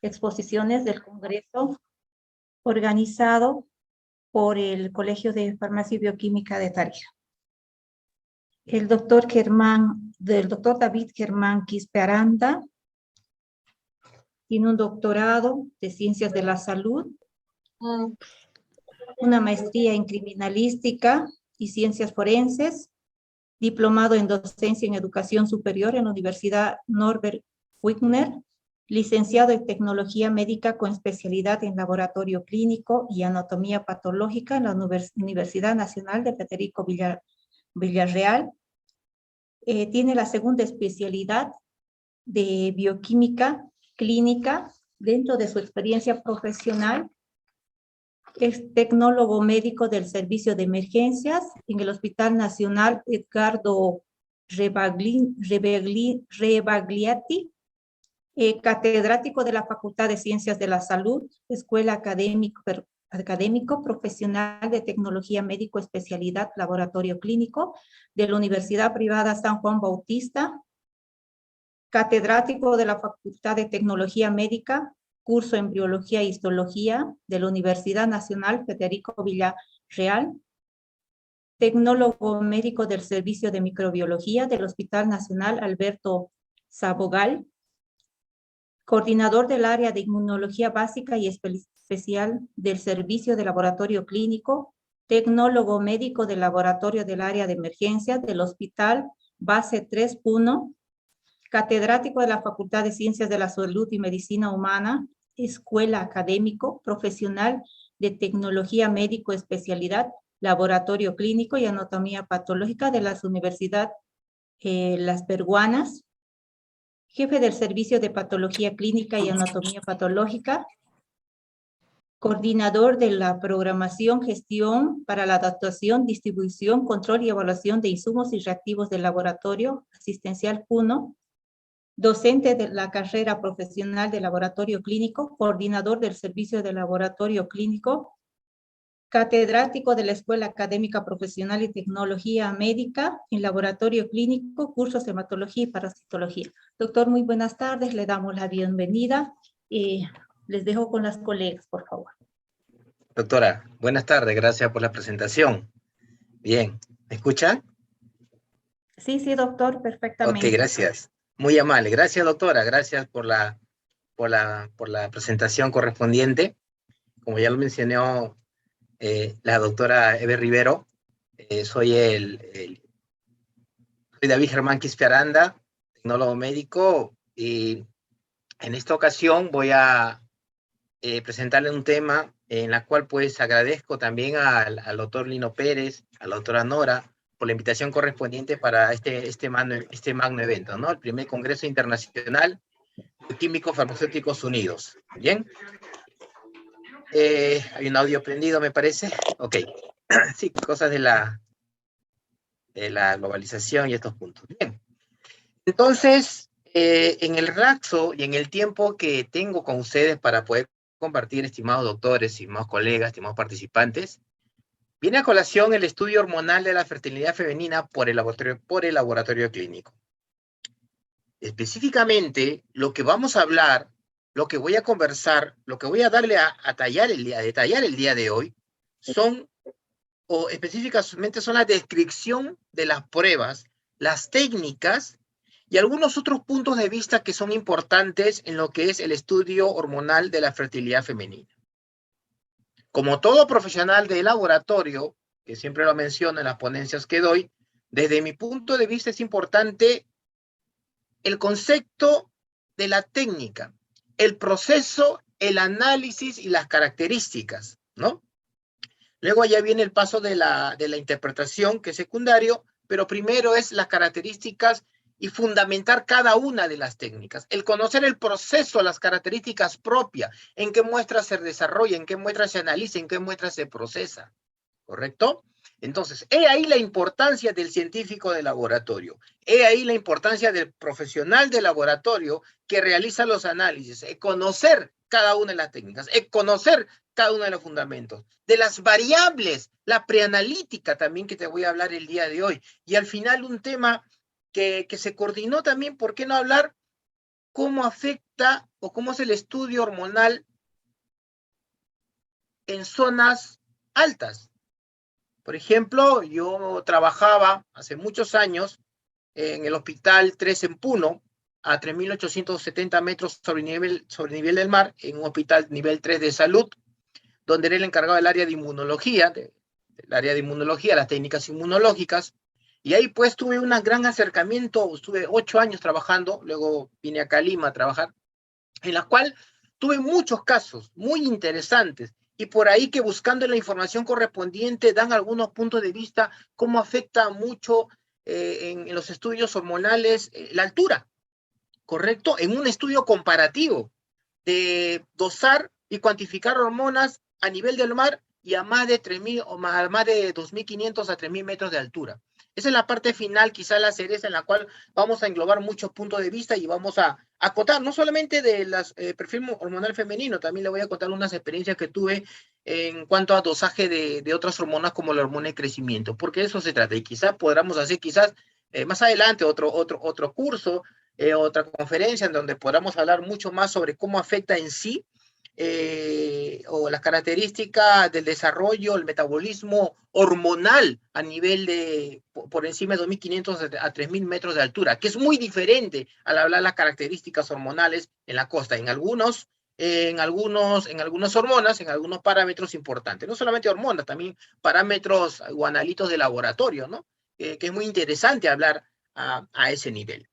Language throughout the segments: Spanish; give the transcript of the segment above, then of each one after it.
exposiciones del Congreso organizado por el Colegio de Farmacia y Bioquímica de Tarija. El doctor David Germán Quispe Aranda tiene un doctorado de Ciencias de la Salud, una maestría en Criminalística y Ciencias Forenses, diplomado en Docencia en Educación Superior en la Universidad Norbert Wigner, licenciado en Tecnología Médica con especialidad en Laboratorio Clínico y Anatomía Patológica en la Universidad Nacional de Federico Villarreal. Tiene la segunda especialidad de Bioquímica Clínica dentro de su experiencia profesional. Es tecnólogo médico del Servicio de Emergencias en el Hospital Nacional Edgardo Rebagliati, catedrático de la Facultad de Ciencias de la Salud, Escuela Académico Profesional de Tecnología Médico, especialidad Laboratorio Clínico de la Universidad Privada San Juan Bautista, catedrático de la Facultad de Tecnología Médica, curso en Biología e Histología de la Universidad Nacional Federico Villarreal, tecnólogo médico del Servicio de Microbiología del Hospital Nacional Alberto Sabogal, coordinador del área de Inmunología Básica y Especial del Servicio de Laboratorio Clínico, tecnólogo médico del Laboratorio del Área de Emergencia del Hospital Base 3.1, catedrático de la Facultad de Ciencias de la Salud y Medicina Humana, Escuela Académico Profesional de Tecnología Médico, especialidad Laboratorio Clínico y Anatomía Patológica de la Universidad Las Peruanas, jefe del Servicio de Patología Clínica y Anatomía Patológica, coordinador de la programación, gestión para la adaptación, distribución, control y evaluación de insumos y reactivos del laboratorio asistencial 1, docente de la carrera profesional de laboratorio clínico, coordinador del servicio de laboratorio clínico, catedrático de la Escuela Académica Profesional y Tecnología Médica en laboratorio clínico, cursos de hematología y parasitología. Doctor, muy buenas tardes, le damos la bienvenida y les dejo con las colegas, por favor. Doctora, buenas tardes, gracias por la presentación. Bien, ¿me escucha? Sí, doctor, perfectamente. Ok, gracias. Muy amable. Gracias, doctora. Gracias por la presentación correspondiente. Como ya lo mencionó la doctora Eve Rivero, soy David Germán Quispe Aranda, tecnólogo médico, y en esta ocasión voy a presentarle un tema en la cual pues agradezco también al doctor Lino Pérez, a la doctora Nora, por la invitación correspondiente para este magno evento, ¿no? El primer Congreso Internacional de Químicos Farmacéuticos Unidos. ¿Bien? Hay un audio prendido, me parece. Ok. Sí, cosas de la globalización y estos puntos. Bien. Entonces, en el lapso y en el tiempo que tengo con ustedes para poder compartir, estimados doctores, estimados colegas, estimados participantes, viene a colación el estudio hormonal de la fertilidad femenina por el laboratorio clínico. Específicamente, lo que vamos a hablar, lo que voy a conversar, lo que voy a darle a detallar el día de hoy, específicamente son la descripción de las pruebas, las técnicas y algunos otros puntos de vista que son importantes en lo que es el estudio hormonal de la fertilidad femenina. Como todo profesional de laboratorio, que siempre lo menciono en las ponencias que doy, desde mi punto de vista es importante el concepto de la técnica, el proceso, el análisis y las características, ¿no? Luego allá viene el paso de la interpretación, que es secundario, pero primero es las características y fundamentar cada una de las técnicas. El conocer el proceso, las características propias, en qué muestra se desarrolla, en qué muestra se analiza, en qué muestra se procesa. ¿Correcto? Entonces, he ahí la importancia del científico de laboratorio. He ahí la importancia del profesional de laboratorio que realiza los análisis. Conocer cada una de las técnicas, conocer cada uno de los fundamentos, de las variables, la preanalítica también que te voy a hablar el día de hoy. Y al final un tema que se coordinó también, ¿por qué no hablar cómo afecta o cómo es el estudio hormonal en zonas altas. Por ejemplo, yo trabajaba hace muchos años en el Hospital 3 en Puno, a 3.870 metros sobre nivel del mar, en un hospital nivel 3 de salud, donde era el encargado del área de inmunología, las técnicas inmunológicas, y ahí pues tuve un gran acercamiento, estuve 8 años trabajando, luego vine acá a Lima a trabajar, en la cual tuve muchos casos muy interesantes, y por ahí que buscando la información correspondiente dan algunos puntos de vista cómo afecta mucho en los estudios hormonales la altura, ¿correcto? En un estudio comparativo de dosar y cuantificar hormonas a nivel del mar y a más de 3.000 o más de 2.500 a 3.000 metros de altura. Esa es la parte final, quizá la cereza en la cual vamos a englobar muchos puntos de vista y vamos a acotar, no solamente de las perfil hormonal femenino, también le voy a contar unas experiencias que tuve en cuanto a dosaje de otras hormonas como la hormona de crecimiento, porque de eso se trata. Y quizás podamos hacer más adelante otro curso, otra conferencia en donde podamos hablar mucho más sobre cómo afecta en sí o las características del desarrollo, el metabolismo hormonal a nivel de por encima de 2.500 a 3.000 metros de altura, que es muy diferente al hablar las características hormonales en la costa. En algunas hormonas, en algunos parámetros importantes, no solamente hormonas, también parámetros o analitos de laboratorio, ¿no? Que es muy interesante hablar a ese nivel.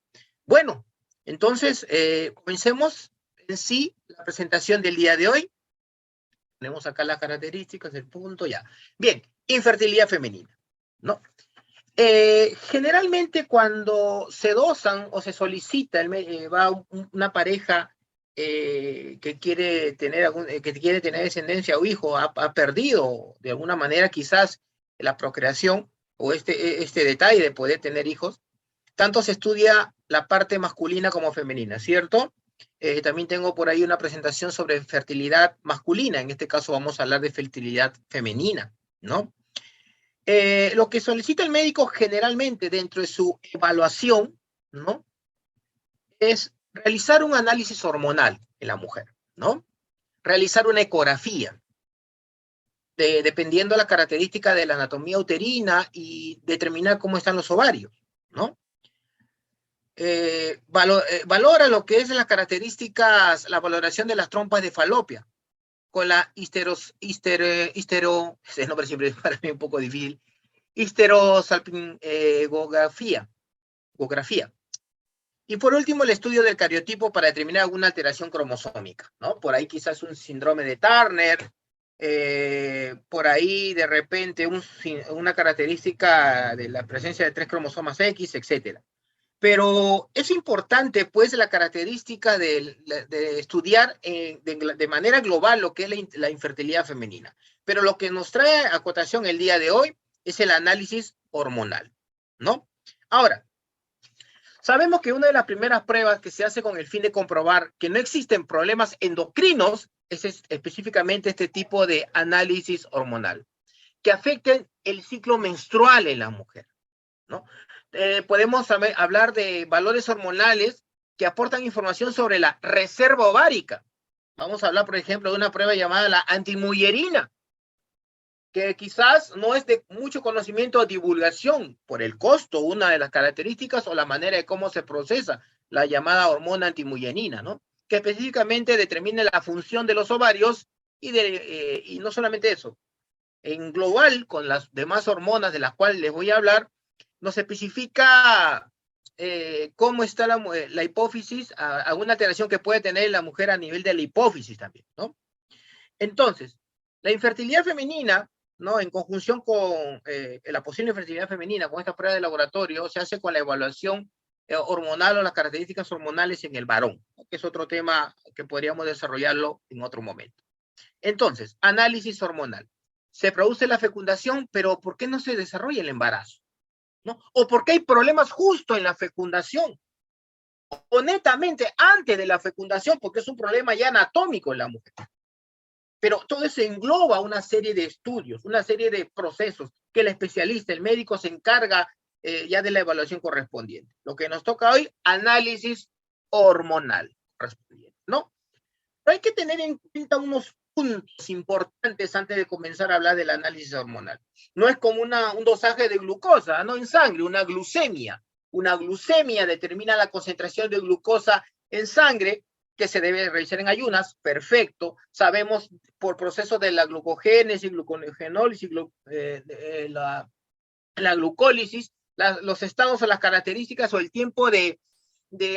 Bueno, entonces comencemos en sí la presentación del día de hoy. Tenemos acá las características, el punto, ya. Bien, infertilidad femenina, ¿no? Generalmente cuando se dosan o se solicita, va una pareja que quiere tener descendencia o hijo, ha perdido de alguna manera quizás la procreación o este detalle de poder tener hijos, tanto se estudia la parte masculina como femenina, ¿cierto? También tengo por ahí una presentación sobre fertilidad masculina. En este caso vamos a hablar de fertilidad femenina, ¿no? Lo que solicita el médico generalmente dentro de su evaluación, ¿no? Es realizar un análisis hormonal en la mujer, ¿no? Realizar una ecografía, dependiendo de la característica de la anatomía uterina y determinar cómo están los ovarios, ¿no? Valora lo que es las características, la valoración de las trompas de falopia, con la ese nombre siempre es para mí un poco difícil, histerosalpingografía. Y por último, el estudio del cariotipo para determinar alguna alteración cromosómica, ¿no? Por ahí quizás un síndrome de Turner, por ahí de repente una característica de la presencia de 3 cromosomas X, etcétera. Pero es importante, pues, la característica de estudiar de manera global lo que es la infertilidad femenina. Pero lo que nos trae a cotación el día de hoy es el análisis hormonal, ¿no? Ahora, sabemos que una de las primeras pruebas que se hace con el fin de comprobar que no existen problemas endocrinos es específicamente este tipo de análisis hormonal, que afecten el ciclo menstrual en la mujer, ¿no? Podemos hablar de valores hormonales que aportan información sobre la reserva ovárica. Vamos a hablar, por ejemplo, de una prueba llamada la antimullerina, que quizás no es de mucho conocimiento o divulgación por el costo, una de las características o la manera de cómo se procesa la llamada hormona antimullerina, ¿no? Que específicamente determina la función de los ovarios y no solamente eso. En global, con las demás hormonas de las cuales les voy a hablar, nos especifica cómo está la hipófisis, alguna alteración que puede tener la mujer a nivel de la hipófisis también, ¿no? Entonces, la infertilidad femenina, ¿no? En conjunción con la posible infertilidad femenina, con esta prueba de laboratorio, se hace con la evaluación hormonal o las características hormonales en el varón, ¿no? Que es otro tema que podríamos desarrollarlo en otro momento. Entonces, análisis hormonal. Se produce la fecundación, pero ¿por qué no se desarrolla el embarazo? ¿No? ¿O por qué hay problemas justo en la fecundación? O netamente antes de la fecundación, porque es un problema ya anatómico en la mujer. Pero todo eso engloba una serie de estudios, una serie de procesos que el especialista, el médico, se encarga ya de la evaluación correspondiente. Lo que nos toca hoy, análisis hormonal correspondiente, ¿no? Pero hay que tener en cuenta unos puntos importantes antes de comenzar a hablar del análisis hormonal. No es como un dosaje de glucosa, ¿no? En sangre, una glucemia. Una glucemia determina la concentración de glucosa en sangre que se debe realizar en ayunas, perfecto. Sabemos por proceso de la glucogénesis, gluconeogénolis, la glucólisis, los estados o las características o el tiempo de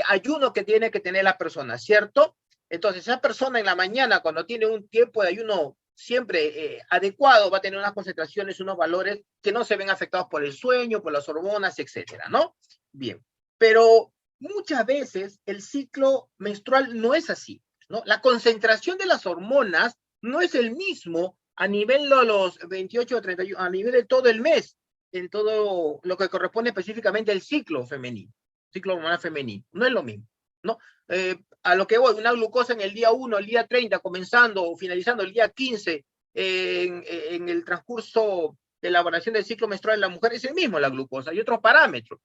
ayuno que tiene que tener la persona, ¿cierto? Entonces, esa persona en la mañana, cuando tiene un tiempo de ayuno siempre adecuado, va a tener unas concentraciones, unos valores que no se ven afectados por el sueño, por las hormonas, etcétera, ¿no? Bien, pero muchas veces el ciclo menstrual no es así, ¿no? La concentración de las hormonas no es el mismo a nivel de los 28 o 31, a nivel de todo el mes, en todo lo que corresponde específicamente al ciclo femenino, ciclo hormonal femenino. No es lo mismo, ¿no? A lo que voy, una glucosa en el día 1, el día 30, comenzando o finalizando el día 15, en el transcurso de elaboración del ciclo menstrual de la mujer es el mismo la glucosa y otros parámetros.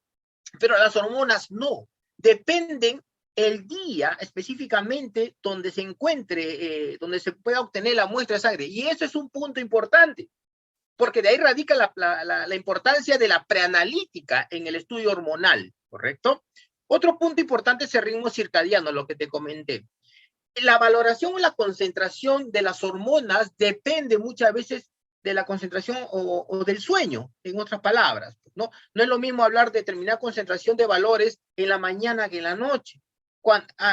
Pero las hormonas no, dependen el día específicamente donde se encuentre, donde se pueda obtener la muestra de sangre. Y eso es un punto importante, porque de ahí radica la importancia de la preanalítica en el estudio hormonal, ¿correcto? Otro punto importante es el ritmo circadiano, lo que te comenté. La valoración o la concentración de las hormonas depende muchas veces de la concentración o del sueño, en otras palabras, ¿no? No es lo mismo hablar de determinada concentración de valores en la mañana que en la noche.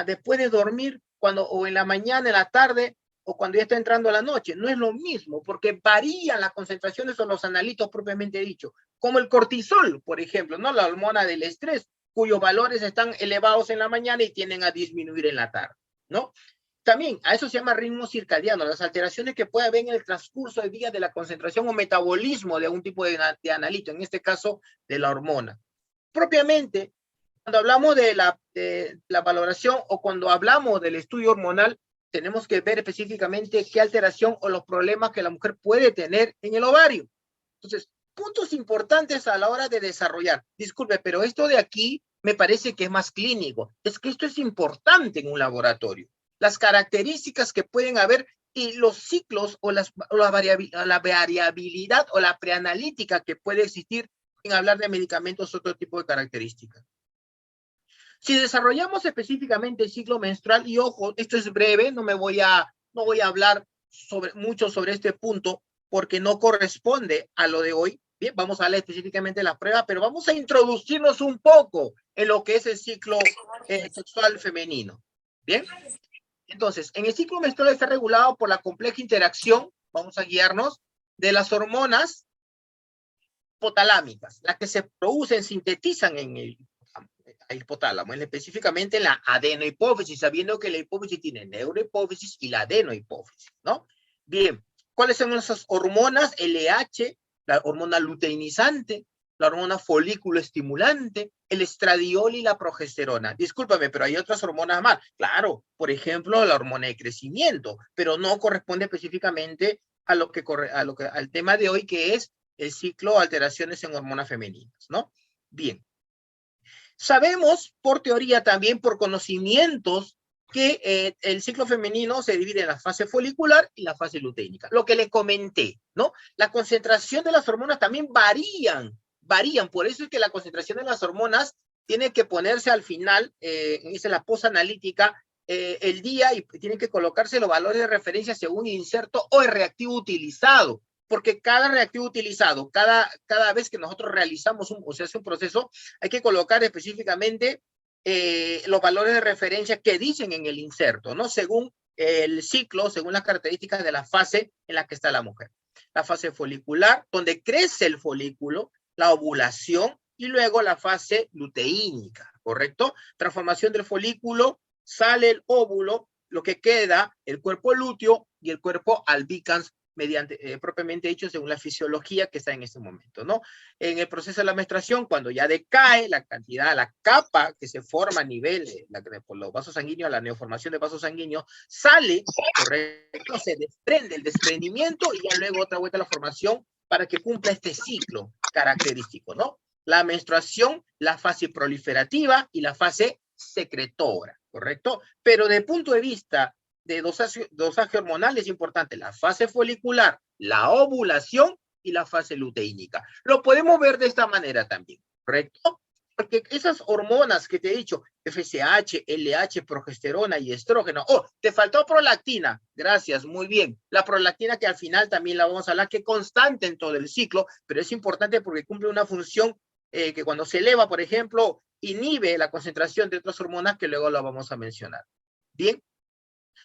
Después de dormir, o en la mañana, en la tarde, o cuando ya está entrando la noche. No es lo mismo, porque varían las concentraciones o los analitos propiamente dicho, como el cortisol, por ejemplo, ¿no? La hormona del estrés, cuyos valores están elevados en la mañana y tienden a disminuir en la tarde, ¿no? También a eso se llama ritmo circadiano, las alteraciones que puede haber en el transcurso del día de la concentración o metabolismo de algún tipo de analito, en este caso de la hormona. Propiamente, cuando hablamos de la valoración o cuando hablamos del estudio hormonal, tenemos que ver específicamente qué alteración o los problemas que la mujer puede tener en el ovario. Entonces, puntos importantes a la hora de desarrollar. Disculpe, pero esto de aquí me parece que es más clínico. Es que esto es importante en un laboratorio. Las características que pueden haber y los ciclos o la variabilidad o la preanalítica que puede existir en hablar de medicamentos, otro tipo de características. Si desarrollamos específicamente el ciclo menstrual, y ojo, esto es breve, no voy a hablar mucho sobre este punto porque no corresponde a lo de hoy. Bien, vamos a hablar específicamente de la prueba, pero vamos a introducirnos un poco en lo que es el ciclo sexual femenino. Bien, entonces, en el ciclo menstrual está regulado por la compleja interacción, vamos a guiarnos, de las hormonas hipotalámicas, las que se producen, sintetizan en el hipotálamo, específicamente en la adenohipófisis, sabiendo que la hipófisis tiene neurohipófisis y la adenohipófisis, ¿no? Bien, ¿cuáles son esas hormonas? LH, la hormona luteinizante, la hormona folículo estimulante, el estradiol y la progesterona. Discúlpame, pero hay otras hormonas más. Claro, por ejemplo, la hormona de crecimiento, pero no corresponde específicamente al tema de hoy, que es el ciclo alteraciones en hormonas femeninas, ¿no? Bien. Sabemos, por teoría también, por conocimientos, que el ciclo femenino se divide en la fase folicular y la fase luteínica. Lo que le comenté, ¿no? La concentración de las hormonas también varían. Por eso es que la concentración de las hormonas tiene que ponerse al final, es la posanalítica, el día, y tienen que colocarse los valores de referencia según el inserto o el reactivo utilizado. Porque cada reactivo utilizado, cada vez que nosotros realizamos o se hace un proceso, hay que colocar específicamente los valores de referencia que dicen en el inserto, ¿no? Según el ciclo, según las características de la fase en la que está la mujer. La fase folicular, donde crece el folículo, la ovulación, y luego la fase luteínica, ¿correcto? Transformación del folículo, sale el óvulo, lo que queda, el cuerpo lúteo y el cuerpo albicans, propiamente dicho, según la fisiología que está en este momento, ¿no? En el proceso de la menstruación, cuando ya decae la cantidad, la capa que se forma a nivel por los vasos sanguíneos, la neoformación de vasos sanguíneos, sale, correcto, se desprende el desprendimiento y ya luego otra vuelta a la formación para que cumpla este ciclo característico, ¿no? La menstruación, la fase proliferativa y la fase secretora, ¿correcto? Pero desde el punto de vista de dosaje hormonal es importante la fase folicular, la ovulación y la fase luteínica. Lo podemos ver de esta manera también, ¿correcto? Porque esas hormonas que te he dicho, FSH, LH, progesterona y estrógeno. Oh, te faltó prolactina. Gracias, muy bien. La prolactina que al final también la vamos a hablar, que es constante en todo el ciclo, pero es importante porque cumple una función que cuando se eleva, por ejemplo, inhibe la concentración de otras hormonas que luego la vamos a mencionar. Bien,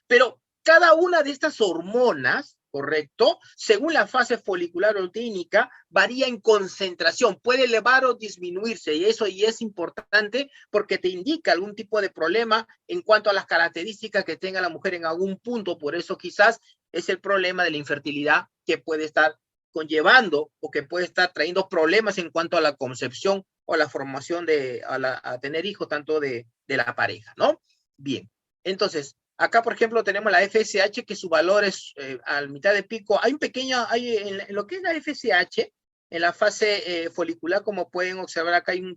pero cada una de estas hormonas, ¿correcto? Según la fase folicular o luteínica, varía en concentración, puede elevar o disminuirse, y eso y es importante porque te indica algún tipo de problema en cuanto a las características que tenga la mujer en algún punto, por eso quizás es el problema de la infertilidad que puede estar conllevando o que puede estar trayendo problemas en cuanto a la concepción o la formación a tener hijos tanto de la pareja, ¿no? Bien, entonces, acá, por ejemplo, tenemos la FSH, que su valor es a mitad de pico. Hay un pequeño, en lo que es la FSH, en la fase folicular, como pueden observar acá, hay un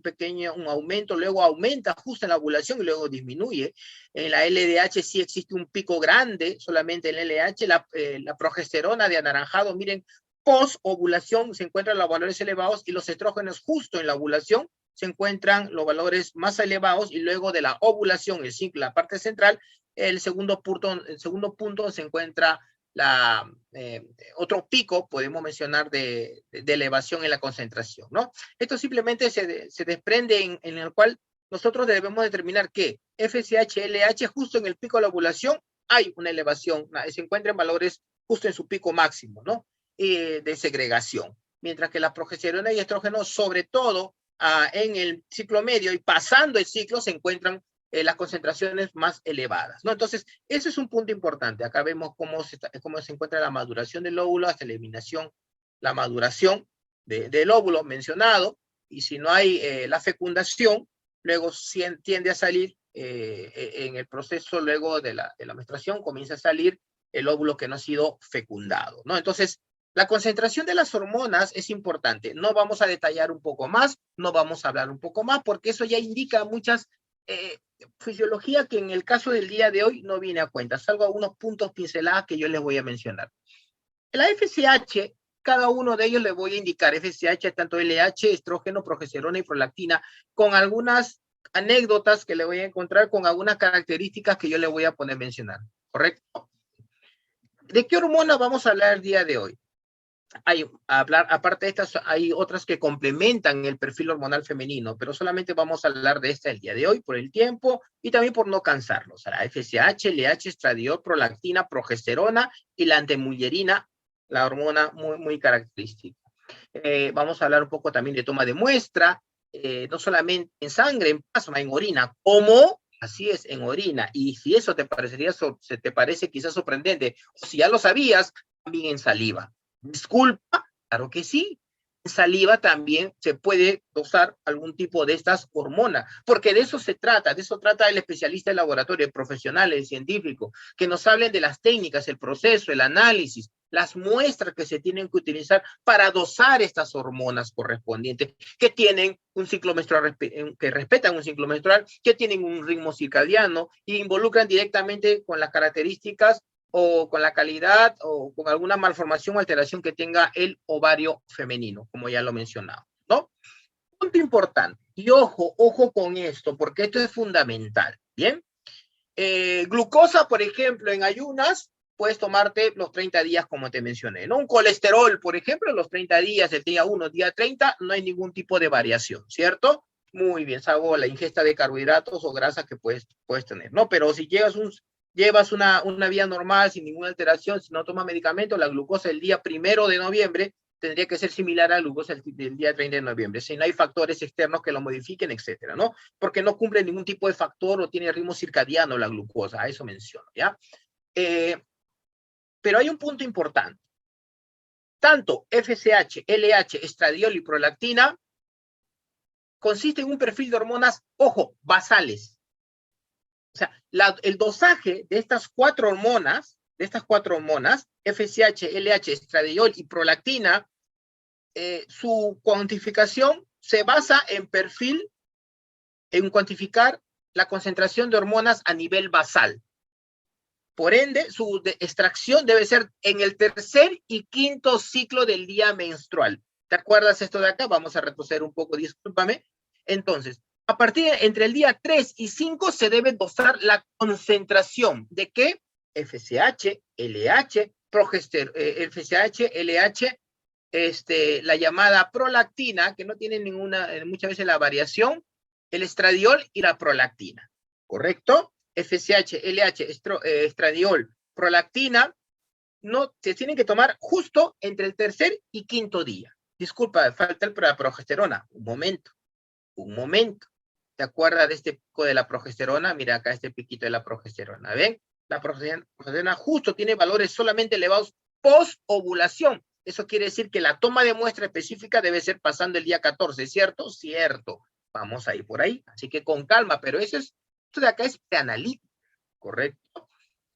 aumento, luego aumenta justo en la ovulación y luego disminuye. En la LDH sí existe un pico grande, solamente en la LDH. La progesterona de anaranjado, miren, post-ovulación se encuentran los valores elevados y los estrógenos justo en la ovulación se encuentran los valores más elevados y luego de la ovulación, la parte central, el segundo punto se encuentra otro pico, podemos mencionar, de elevación en la concentración, ¿no? Esto simplemente se desprende en el cual nosotros debemos determinar que FSH, LH, justo en el pico de la ovulación, hay una elevación, se encuentra en valores justo en su pico máximo, ¿no? De segregación. Mientras que la progesterona y estrógeno, sobre todo en el ciclo medio y pasando el ciclo, se encuentran las concentraciones más elevadas, ¿no? Entonces, ese es un punto importante. Acá vemos cómo se encuentra la maduración del óvulo hasta la eliminación, la maduración del óvulo mencionado, y si no hay la fecundación, luego tiende a salir en el proceso luego de la menstruación, comienza a salir el óvulo que no ha sido fecundado, ¿no? Entonces, la concentración de las hormonas es importante. No vamos a detallar un poco más, no vamos a hablar un poco más, porque eso ya indica muchas fisiología que en el caso del día de hoy no viene a cuenta, salvo algunos puntos pinceladas que yo les voy a mencionar. La FSH, cada uno de ellos les voy a indicar, FSH, tanto LH, estrógeno, progesterona y prolactina, con algunas anécdotas que le voy a encontrar, con algunas características que yo le voy a poner a mencionar, ¿correcto? ¿De qué hormona vamos a hablar el día de hoy? Aparte de estas, hay otras que complementan el perfil hormonal femenino, pero solamente vamos a hablar de esta el día de hoy por el tiempo y también por no cansarnos. La FSH, LH, estradiol, prolactina, progesterona y la antemullerina, la hormona muy, muy característica. Vamos a hablar un poco también de toma de muestra, no solamente en sangre, en plasma, en orina, como así es, en orina. Y si eso te parece quizás sorprendente, o si ya lo sabías, también en saliva. Disculpa, claro que sí. En saliva también se puede dosar algún tipo de estas hormonas, porque de eso se trata, de eso trata el especialista del laboratorio, el profesional, el científico, que nos hablen de las técnicas, el proceso, el análisis, las muestras que se tienen que utilizar para dosar estas hormonas correspondientes, que tienen un ciclo menstrual, que respetan un ciclo menstrual, que tienen un ritmo circadiano y involucran directamente con las características o con la calidad o con alguna malformación o alteración que tenga el ovario femenino, como ya lo mencionaba, ¿no? Punto importante, y ojo con esto, porque esto es fundamental, ¿bien? Glucosa, por ejemplo, en ayunas, puedes tomarte los 30 días, como te mencioné, ¿no? Un colesterol, por ejemplo, los 30 días, el día 1, día 30, no hay ningún tipo de variación, ¿cierto? Muy bien, salvo la ingesta de carbohidratos o grasa que puedes tener, ¿no? Pero si llevas una vida normal, sin ninguna alteración, si no tomas medicamentos, la glucosa el día 1 de noviembre tendría que ser similar a la glucosa del día 30 de noviembre, si no hay factores externos que lo modifiquen, etcétera, ¿no? Porque no cumple ningún tipo de factor o tiene ritmo circadiano la glucosa, a eso menciono, ¿ya? Pero hay un punto importante. Tanto FSH, LH, estradiol y prolactina consiste en un perfil de hormonas, ojo, basales. O sea, el dosaje de estas cuatro hormonas, FSH, LH, estradiol y prolactina, su cuantificación se basa en cuantificar la concentración de hormonas a nivel basal. Por ende, su extracción debe ser en el tercer y quinto ciclo del día menstrual. ¿Te acuerdas esto de acá? Vamos a retroceder un poco, discúlpame. Entonces, a partir entre el día 3 y 5 se debe dosar la concentración de ¿qué? FSH, LH, FSH, LH, la llamada prolactina, que no tiene ninguna, muchas veces la variación, el estradiol y la prolactina, ¿correcto? FSH, LH, estradiol, prolactina, no, se tienen que tomar justo entre el tercer y quinto día. Disculpa, falta la progesterona. Un momento. ¿Te acuerdas de este pico de la progesterona? Mira acá este piquito de la progesterona, ¿ven? La progesterona justo tiene valores solamente elevados post-ovulación. Eso quiere decir que la toma de muestra específica debe ser pasando el día 14, ¿cierto? Cierto. Vamos a ir por ahí. Así que con calma, pero esto de acá es preanalítico, ¿correcto?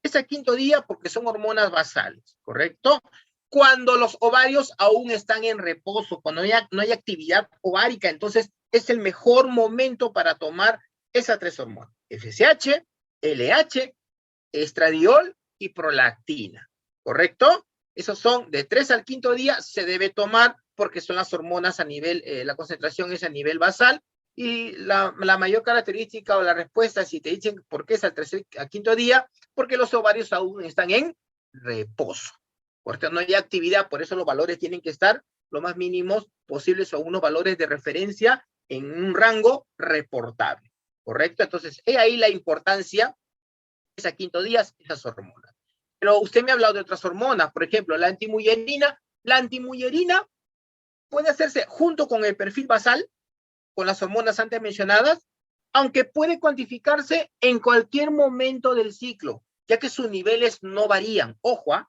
Es el quinto día porque son hormonas basales, ¿correcto? Cuando los ovarios aún están en reposo, cuando no hay actividad ovárica, entonces es el mejor momento para tomar esas tres hormonas: FSH, LH, estradiol y prolactina, ¿correcto? Esos son de 3 al quinto día, se debe tomar porque son las hormonas a nivel, la concentración es a nivel basal, y la mayor característica o la respuesta, si te dicen por qué es al tercer, al quinto día, porque los ovarios aún están en reposo. Porque no hay actividad, por eso los valores tienen que estar lo más mínimos posibles o unos valores de referencia en un rango reportable, ¿correcto? Entonces, he ahí la importancia de ese quinto día, esas hormonas. Pero usted me ha hablado de otras hormonas, por ejemplo, la antimullerina. La antimullerina puede hacerse junto con el perfil basal, con las hormonas antes mencionadas, aunque puede cuantificarse en cualquier momento del ciclo, ya que sus niveles no varían. Ojo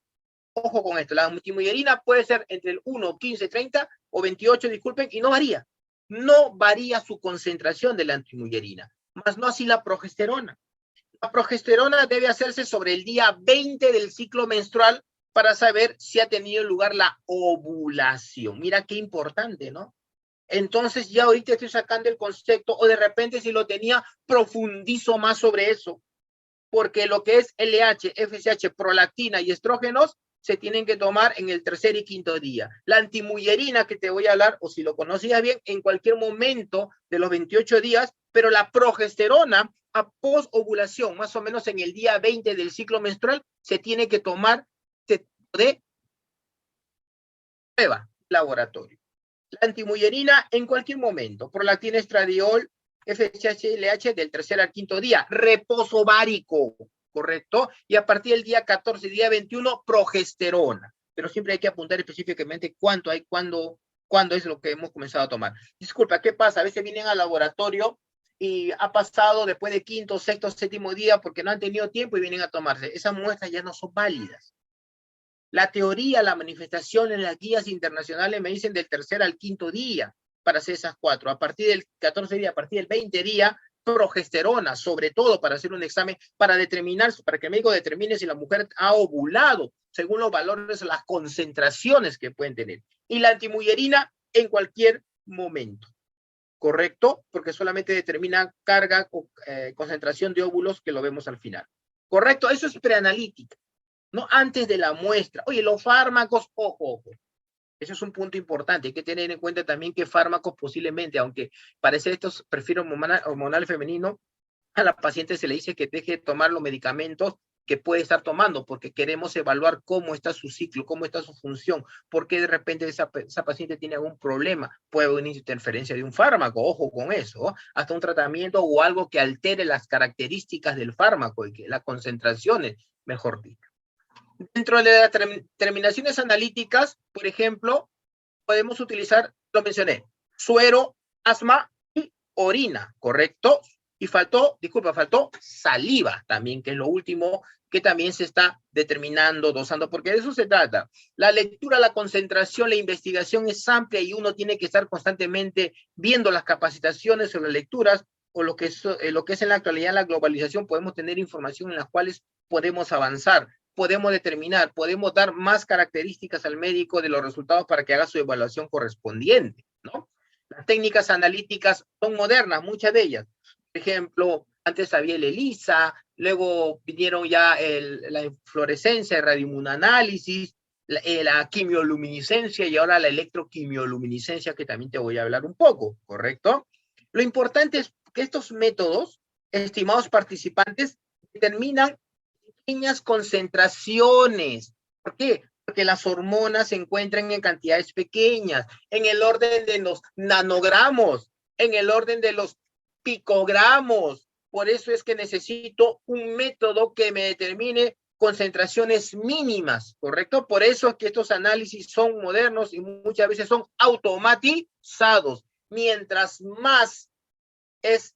con esto, la antimullerina puede ser entre el 1, 15, 30 o 28, disculpen, y no varía. No varía su concentración de la antimullerina, más no así la progesterona. La progesterona debe hacerse sobre el día 20 del ciclo menstrual para saber si ha tenido lugar la ovulación. Mira qué importante, ¿no? Entonces ya ahorita estoy sacando el concepto, o de repente si lo tenía, profundizo más sobre eso, porque lo que es LH, FSH, prolactina y estrógenos se tienen que tomar en el tercer y quinto día. La antimullerina que te voy a hablar, o si lo conocías bien, en cualquier momento de los 28 días, pero la progesterona a post-ovulación, más o menos en el día 20 del ciclo menstrual, se tiene que tomar de prueba laboratorio. La antimullerina en cualquier momento, prolactina, estradiol, FSH, LH del tercer al quinto día, reposo ovárico, ¿correcto? Y a partir del día 14, día 21, progesterona. Pero siempre hay que apuntar específicamente cuánto hay, cuándo es lo que hemos comenzado a tomar. Disculpa, ¿qué pasa? A veces vienen al laboratorio y ha pasado después de quinto, sexto, séptimo día porque no han tenido tiempo y vienen a tomarse. Esas muestras ya no son válidas. La teoría, la manifestación en las guías internacionales me dicen del tercer al quinto día para hacer esas cuatro. A partir del 14 día, a partir del 20 día, progesterona, sobre todo para hacer un examen, para determinar, para que el médico determine si la mujer ha ovulado, según los valores, las concentraciones que pueden tener. Y la antimullerina en cualquier momento, ¿correcto? Porque solamente determina carga o concentración de óvulos, que lo vemos al final. ¿Correcto? Eso es preanalítica. No antes de la muestra. Oye, los fármacos, ojo. Eso es un punto importante. Hay que tener en cuenta también que fármacos posiblemente, aunque parece estos perfiles hormonal femenino, a la paciente se le dice que deje de tomar los medicamentos que puede estar tomando, porque queremos evaluar cómo está su ciclo, cómo está su función, porque de repente esa paciente tiene algún problema, puede haber una interferencia de un fármaco, ojo con eso, hasta un tratamiento o algo que altere las características del fármaco y que las concentraciones, mejor dicho. Dentro de las terminaciones analíticas, por ejemplo, podemos utilizar, lo mencioné, suero, asma y orina, ¿correcto? Y faltó saliva también, que es lo último que también se está determinando, dosando, porque de eso se trata. La lectura, la concentración, la investigación es amplia y uno tiene que estar constantemente viendo las capacitaciones sobre lecturas, o lo que es en la actualidad la globalización. Podemos tener información en las cuales podemos avanzar, podemos determinar, podemos dar más características al médico de los resultados para que haga su evaluación correspondiente, ¿no? Las técnicas analíticas son modernas, muchas de ellas. Por ejemplo, Antes había el ELISA, luego vinieron ya la fluorescencia, el radioinmunoanálisis, la quimioluminiscencia y ahora la electroquimioluminiscencia, que también te voy a hablar un poco, ¿correcto? Lo importante es que estos métodos, estimados participantes, determinan pequeñas concentraciones. ¿Por qué? Porque las hormonas se encuentran en cantidades pequeñas, en el orden de los nanogramos, en el orden de los picogramos. Por eso es que necesito un método que me determine concentraciones mínimas, ¿correcto? Por eso es que estos análisis son modernos y muchas veces son automatizados. Mientras más es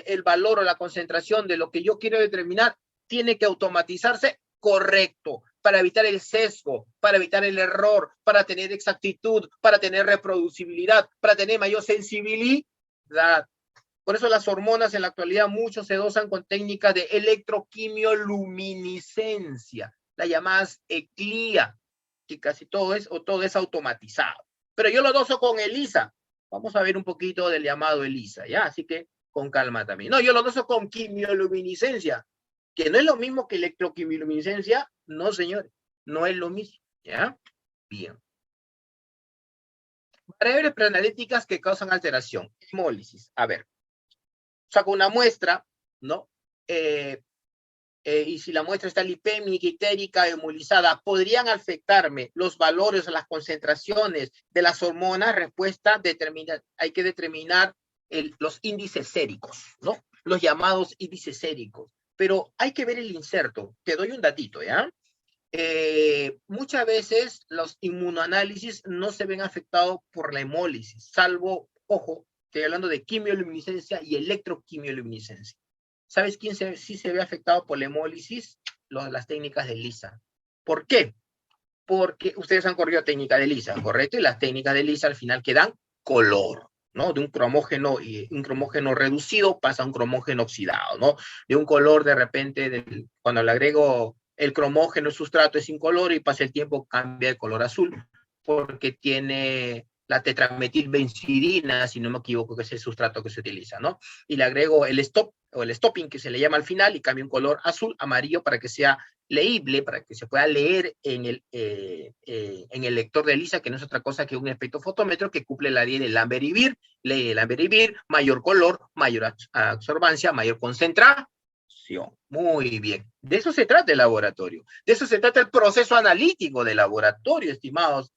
el valor o la concentración de lo que yo quiero determinar, tiene que automatizarse correcto, para evitar el sesgo, para evitar el error, para tener exactitud, para tener reproducibilidad, para tener mayor sensibilidad. Por eso las hormonas en la actualidad muchos se dosan con técnicas de electroquimioluminiscencia, la llamada ECLIA, que casi todo es automatizado. Pero yo lo doso con ELISA. Vamos a ver un poquito del llamado ELISA, ¿ya? Así que con calma también. No, yo lo doso con quimioluminiscencia, que no es lo mismo que electroquimioluminiscencia. No, señores, no es lo mismo, ¿ya? Bien. Variables preanalíticas que causan alteración. Hemólisis. A ver. Saco una muestra, ¿no? Y si la muestra está lipémica, itérica, hemolizada, ¿podrían afectarme los valores o las concentraciones de las hormonas? Respuesta, hay que determinar los índices séricos, ¿no? Los llamados índices séricos. Pero hay que ver el inserto. Te doy un datito, ¿ya? Muchas veces los inmunoanálisis no se ven afectados por la hemólisis, salvo, ojo, estoy hablando de quimioluminiscencia y electroquimioluminiscencia. ¿Sabes quién sí se ve afectado por la hemólisis? Las técnicas de ELISA. ¿Por qué? Porque ustedes han corrido técnica de ELISA, ¿correcto? Y las técnicas de ELISA al final quedan color, ¿no? De un cromógeno reducido pasa a un cromógeno oxidado, ¿no? De un color de repente, cuando le agrego el cromógeno, el sustrato es incoloro y pasa el tiempo, cambia de color azul, porque tiene la tetrametilbenzidina, si no me equivoco, que es el sustrato que se utiliza, ¿no? Y le agrego el stop o el stopping, que se le llama al final, y cambia un color azul, amarillo, para que sea leíble, para que se pueda leer en el lector de ELISA, que no es otra cosa que un espectrofotómetro que cumple la ley de Lambert y Beer. Ley de Lambert y Beer, mayor color, mayor absorbancia, mayor concentración. Muy bien. De eso se trata el laboratorio. De eso se trata el proceso analítico del laboratorio, estimados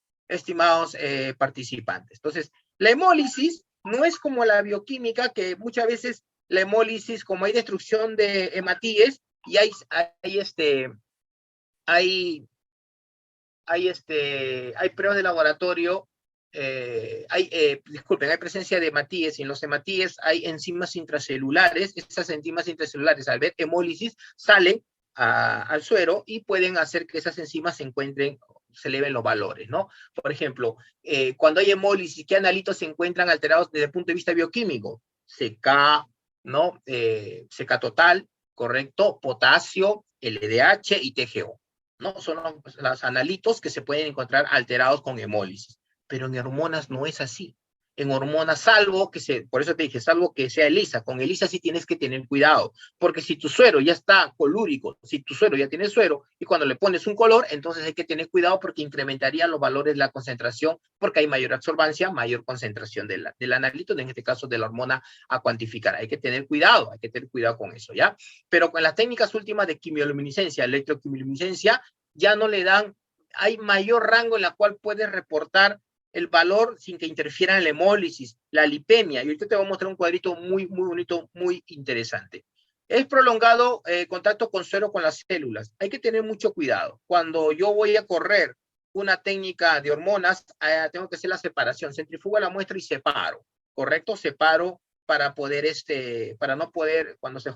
participantes. Entonces, la hemólisis no es como la bioquímica, que muchas veces la hemólisis, como hay destrucción de hematíes y hay pruebas de laboratorio, hay presencia de hematíes, y en los hematíes hay enzimas intracelulares. Esas enzimas intracelulares, al ver hemólisis, salen al suero y pueden hacer que esas enzimas se eleven los valores, ¿no? Por ejemplo, cuando hay hemólisis, ¿qué analitos se encuentran alterados desde el punto de vista bioquímico? CK, ¿no? CK total, correcto, potasio, LDH y TGO, ¿no? Son los analitos que se pueden encontrar alterados con hemólisis. Pero en hormonas no es así. En hormonas, por eso te dije, salvo que sea ELISA. Con ELISA sí tienes que tener cuidado, porque si tu suero ya está colúrico, si tu suero ya tiene suero, y cuando le pones un color, entonces hay que tener cuidado porque incrementaría los valores de la concentración, porque hay mayor absorbancia, mayor concentración del analito, en este caso de la hormona a cuantificar. Hay que tener cuidado con eso, ¿ya? Pero con las técnicas últimas de quimioluminiscencia, electroquimioluminiscencia, ya no le dan, hay mayor rango en la cual puedes reportar el valor sin que interfiera en la hemólisis, la lipemia. Y ahorita te voy a mostrar un cuadrito muy, muy bonito, muy interesante. Es prolongado contacto con suero con las células. Hay que tener mucho cuidado. Cuando yo voy a correr una técnica de hormonas, tengo que hacer la separación. Centrifugo la muestra y separo, ¿correcto? Separo para poder, para no poder, cuando está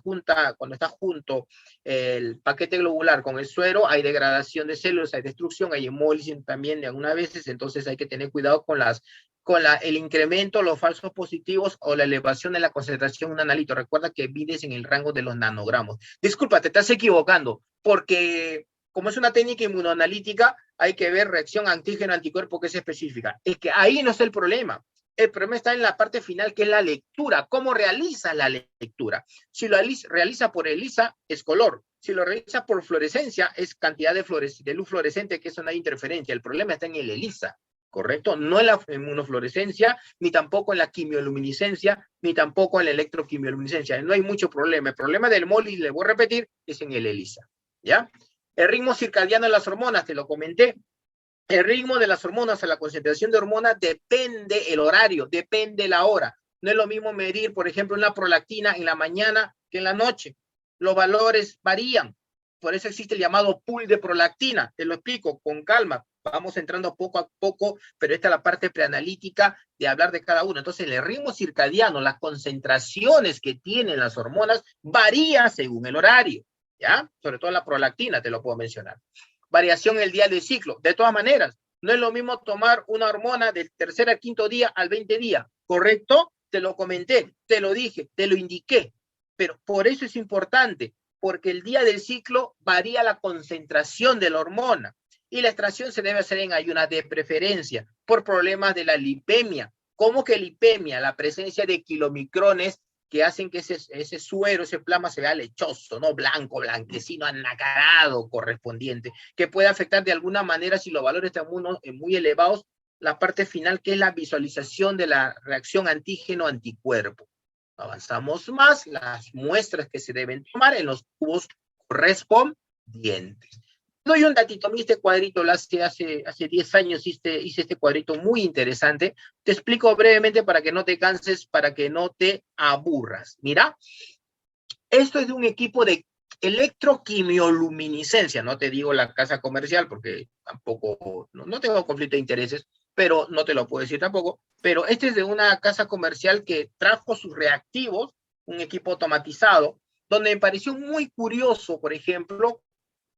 junto el paquete globular con el suero, hay degradación de células, hay destrucción, hay hemólisis también de algunas veces. Entonces hay que tener cuidado con el incremento, los falsos positivos o la elevación de la concentración de un analito. Recuerda que mides en el rango de los nanogramos. Disculpa, te estás equivocando, porque como es una técnica inmunoanalítica, hay que ver reacción antígeno-anticuerpo, que es específica. Es que ahí no es el problema. El problema está en la parte final, que es la lectura. ¿Cómo realiza la lectura? Si lo realiza por ELISA, es color. Si lo realiza por fluorescencia, es cantidad de luz fluorescente, que eso no hay interferencia. El problema está en el ELISA, ¿correcto? No en la inmunofluorescencia, ni tampoco en la quimioluminiscencia, ni tampoco en la electroquimioluminiscencia. No hay mucho problema. El problema del MOLI, le voy a repetir, es en el ELISA, ¿ya? El ritmo circadiano de las hormonas, te lo comenté. El ritmo de las hormonas, a la concentración de hormonas, depende el horario, depende la hora. No es lo mismo medir, por ejemplo, una prolactina en la mañana que en la noche. Los valores varían. Por eso existe el llamado pool de prolactina. Te lo explico con calma. Vamos entrando poco a poco, pero esta es la parte preanalítica de hablar de cada uno. Entonces, el ritmo circadiano, las concentraciones que tienen las hormonas, varía según el horario, ¿ya? Sobre todo la prolactina, te lo puedo mencionar. Variación en el día del ciclo. De todas maneras, no es lo mismo tomar una hormona del tercer al quinto día al 20 día, ¿correcto? Te lo comenté, te lo dije, te lo indiqué, pero por eso es importante, porque el día del ciclo varía la concentración de la hormona y la extracción se debe hacer en ayunas de preferencia por problemas de la lipemia. ¿Cómo que lipemia? La presencia de kilomicrones que hacen que ese suero, ese plasma se vea lechoso, ¿no? Blanco, blanquecino, anacarado correspondiente, que puede afectar de alguna manera, si los valores están muy elevados, la parte final, que es la visualización de la reacción antígeno-anticuerpo. Avanzamos más, las muestras que se deben tomar en los tubos correspondientes. Doy un datito, este cuadrito lo hace 10 años, hice este cuadrito muy interesante. Te explico brevemente para que no te canses, para que no te aburras. Mira, esto es de un equipo de electroquimioluminiscencia. No te digo la casa comercial porque tampoco, no tengo conflicto de intereses, pero no te lo puedo decir tampoco. Pero este es de una casa comercial que trajo sus reactivos, un equipo automatizado, donde me pareció muy curioso, por ejemplo,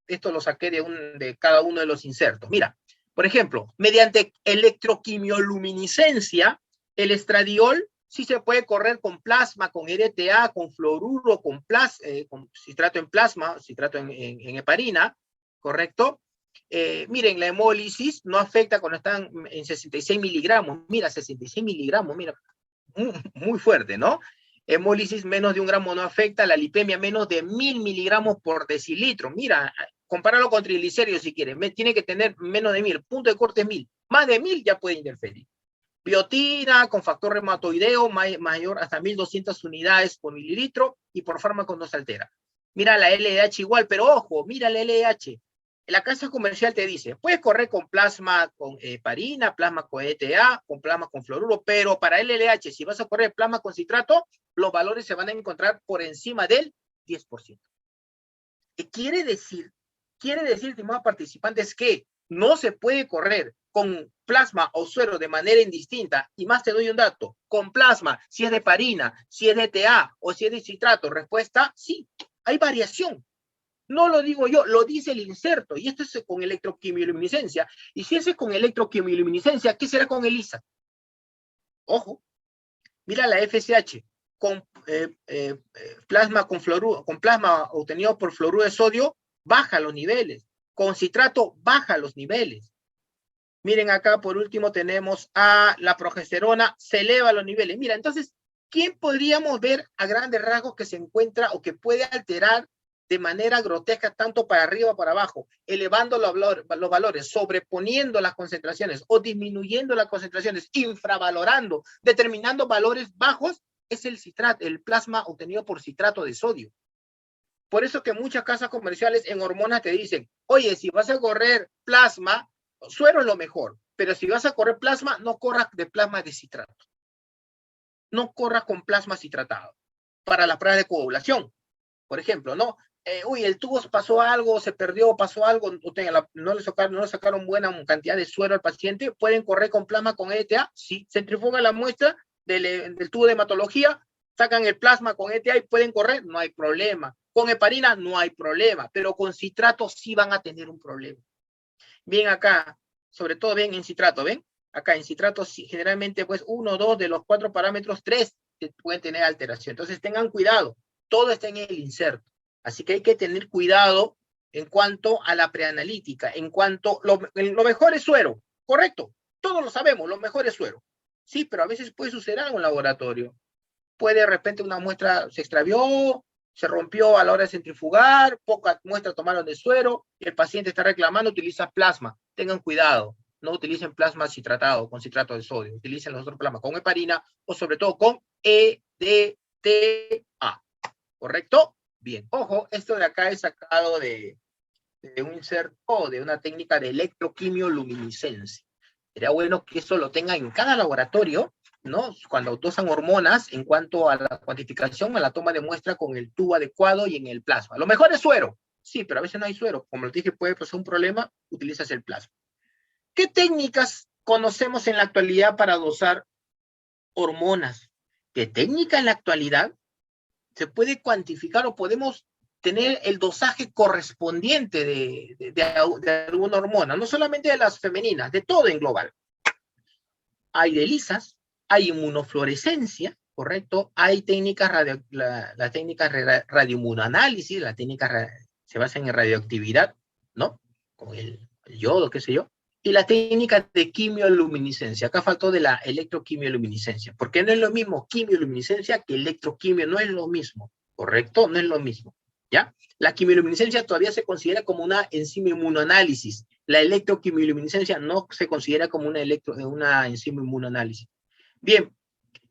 esto lo saqué de cada uno de los insertos. Mira, por ejemplo, mediante electroquimioluminiscencia, el estradiol sí se puede correr con plasma, con EDTA, con fluoruro, con citrato en plasma, citrato en heparina, ¿correcto? Miren, la hemólisis no afecta cuando están en 66 miligramos. Mira, 66 miligramos, mira, muy fuerte, ¿no? Hemólisis menos de 1 gramo no afecta, la lipemia menos de 1000 miligramos por decilitro. Mira, compáralo con triglicéridos si quieres, tiene que tener menos de 1000, punto de corte es 1000, más de 1000 ya puede interferir. Biotina con factor reumatoideo mayor hasta 1200 unidades por mililitro y por fármaco no se altera. Mira la LDH igual, pero ojo, mira la LDH. La casa comercial te dice, puedes correr con plasma con heparina, plasma con ETA, con plasma con fluoruro, pero para el LDH, si vas a correr plasma con citrato, los valores se van a encontrar por encima del 10%. ¿Qué quiere decir? Quiere decir, estimados participantes, que no se puede correr con plasma o suero de manera indistinta. Y más te doy un dato, con plasma, si es de heparina, si es de ETA o si es de citrato, respuesta, sí, hay variación. No lo digo yo, lo dice el inserto, y esto es con electroquimioluminiscencia. Y si ese es con electroquimioluminiscencia, ¿qué será con ELISA? Ojo, mira la FSH, con plasma con plasma obtenido por fluoruro de sodio, baja los niveles. Con citrato, baja los niveles. Miren acá, por último, tenemos a la progesterona, se eleva los niveles. Mira, entonces, ¿quién podríamos ver a grandes rasgos que se encuentra o que puede alterar de manera grotesca, tanto para arriba o para abajo, elevando los valores, sobreponiendo las concentraciones o disminuyendo las concentraciones, infravalorando, determinando valores bajos? Es el citrato, el plasma obtenido por citrato de sodio. Por eso que muchas casas comerciales en hormonas te dicen, oye, si vas a correr plasma, suero es lo mejor, pero si vas a correr plasma, no corras de plasma de citrato. No corras con plasma citratado para la prueba de coagulación, por ejemplo, ¿no? Uy, el tubo pasó algo, se perdió, pasó algo, no le sacaron buena cantidad de suero al paciente, ¿pueden correr con plasma con ETA? Sí, centrifugan la muestra del tubo de hematología, sacan el plasma con ETA y pueden correr, no hay problema. Con heparina no hay problema, pero con citrato sí van a tener un problema. Bien acá, sobre todo ven en citrato, ¿ven? Acá en citrato generalmente pues 1, 2 de los 4 parámetros, 3 pueden tener alteración. Entonces tengan cuidado, todo está en el inserto. Así que hay que tener cuidado en cuanto a la preanalítica, en cuanto, lo mejor es suero, correcto, todos lo sabemos, lo mejor es suero. Sí, pero a veces puede suceder algo en laboratorio. Puede de repente una muestra se extravió, se rompió a la hora de centrifugar, poca muestra tomaron de suero, y el paciente está reclamando, utiliza plasma. Tengan cuidado, no utilicen plasma citratado, con citrato de sodio, utilicen los otros plasmas con heparina o sobre todo con EDTA. ¿Correcto? Bien. Ojo, esto de acá es sacado de un inserto de una técnica de electroquimioluminiscencia. Sería bueno que eso lo tenga en cada laboratorio, ¿no? Cuando dosan hormonas, en cuanto a la cuantificación, a la toma de muestra con el tubo adecuado y en el plasma. Lo mejor es suero, sí, pero a veces no hay suero. Como les dije, puede pasar un problema, utilizas el plasma. ¿Qué técnicas conocemos en la actualidad para dosar hormonas? ¿Qué técnica en la actualidad se puede cuantificar o podemos tener el dosaje correspondiente de alguna hormona? No solamente de las femeninas, de todo en global. Hay de ELISAs, hay inmunofluorescencia, ¿correcto? Hay técnicas, la técnica radioinmunoanálisis, la técnica se basa en radioactividad, ¿no? Con el yodo, qué sé yo. Y la técnica de quimioluminiscencia. Acá faltó de la electroquimioluminiscencia, porque no es lo mismo quimioluminiscencia que electroquimio, no es lo mismo, ¿correcto? No es lo mismo, ¿ya? La quimioluminiscencia todavía se considera como una enzima inmunoanálisis. La electroquimioluminiscencia no se considera como una enzima inmunoanálisis. Bien,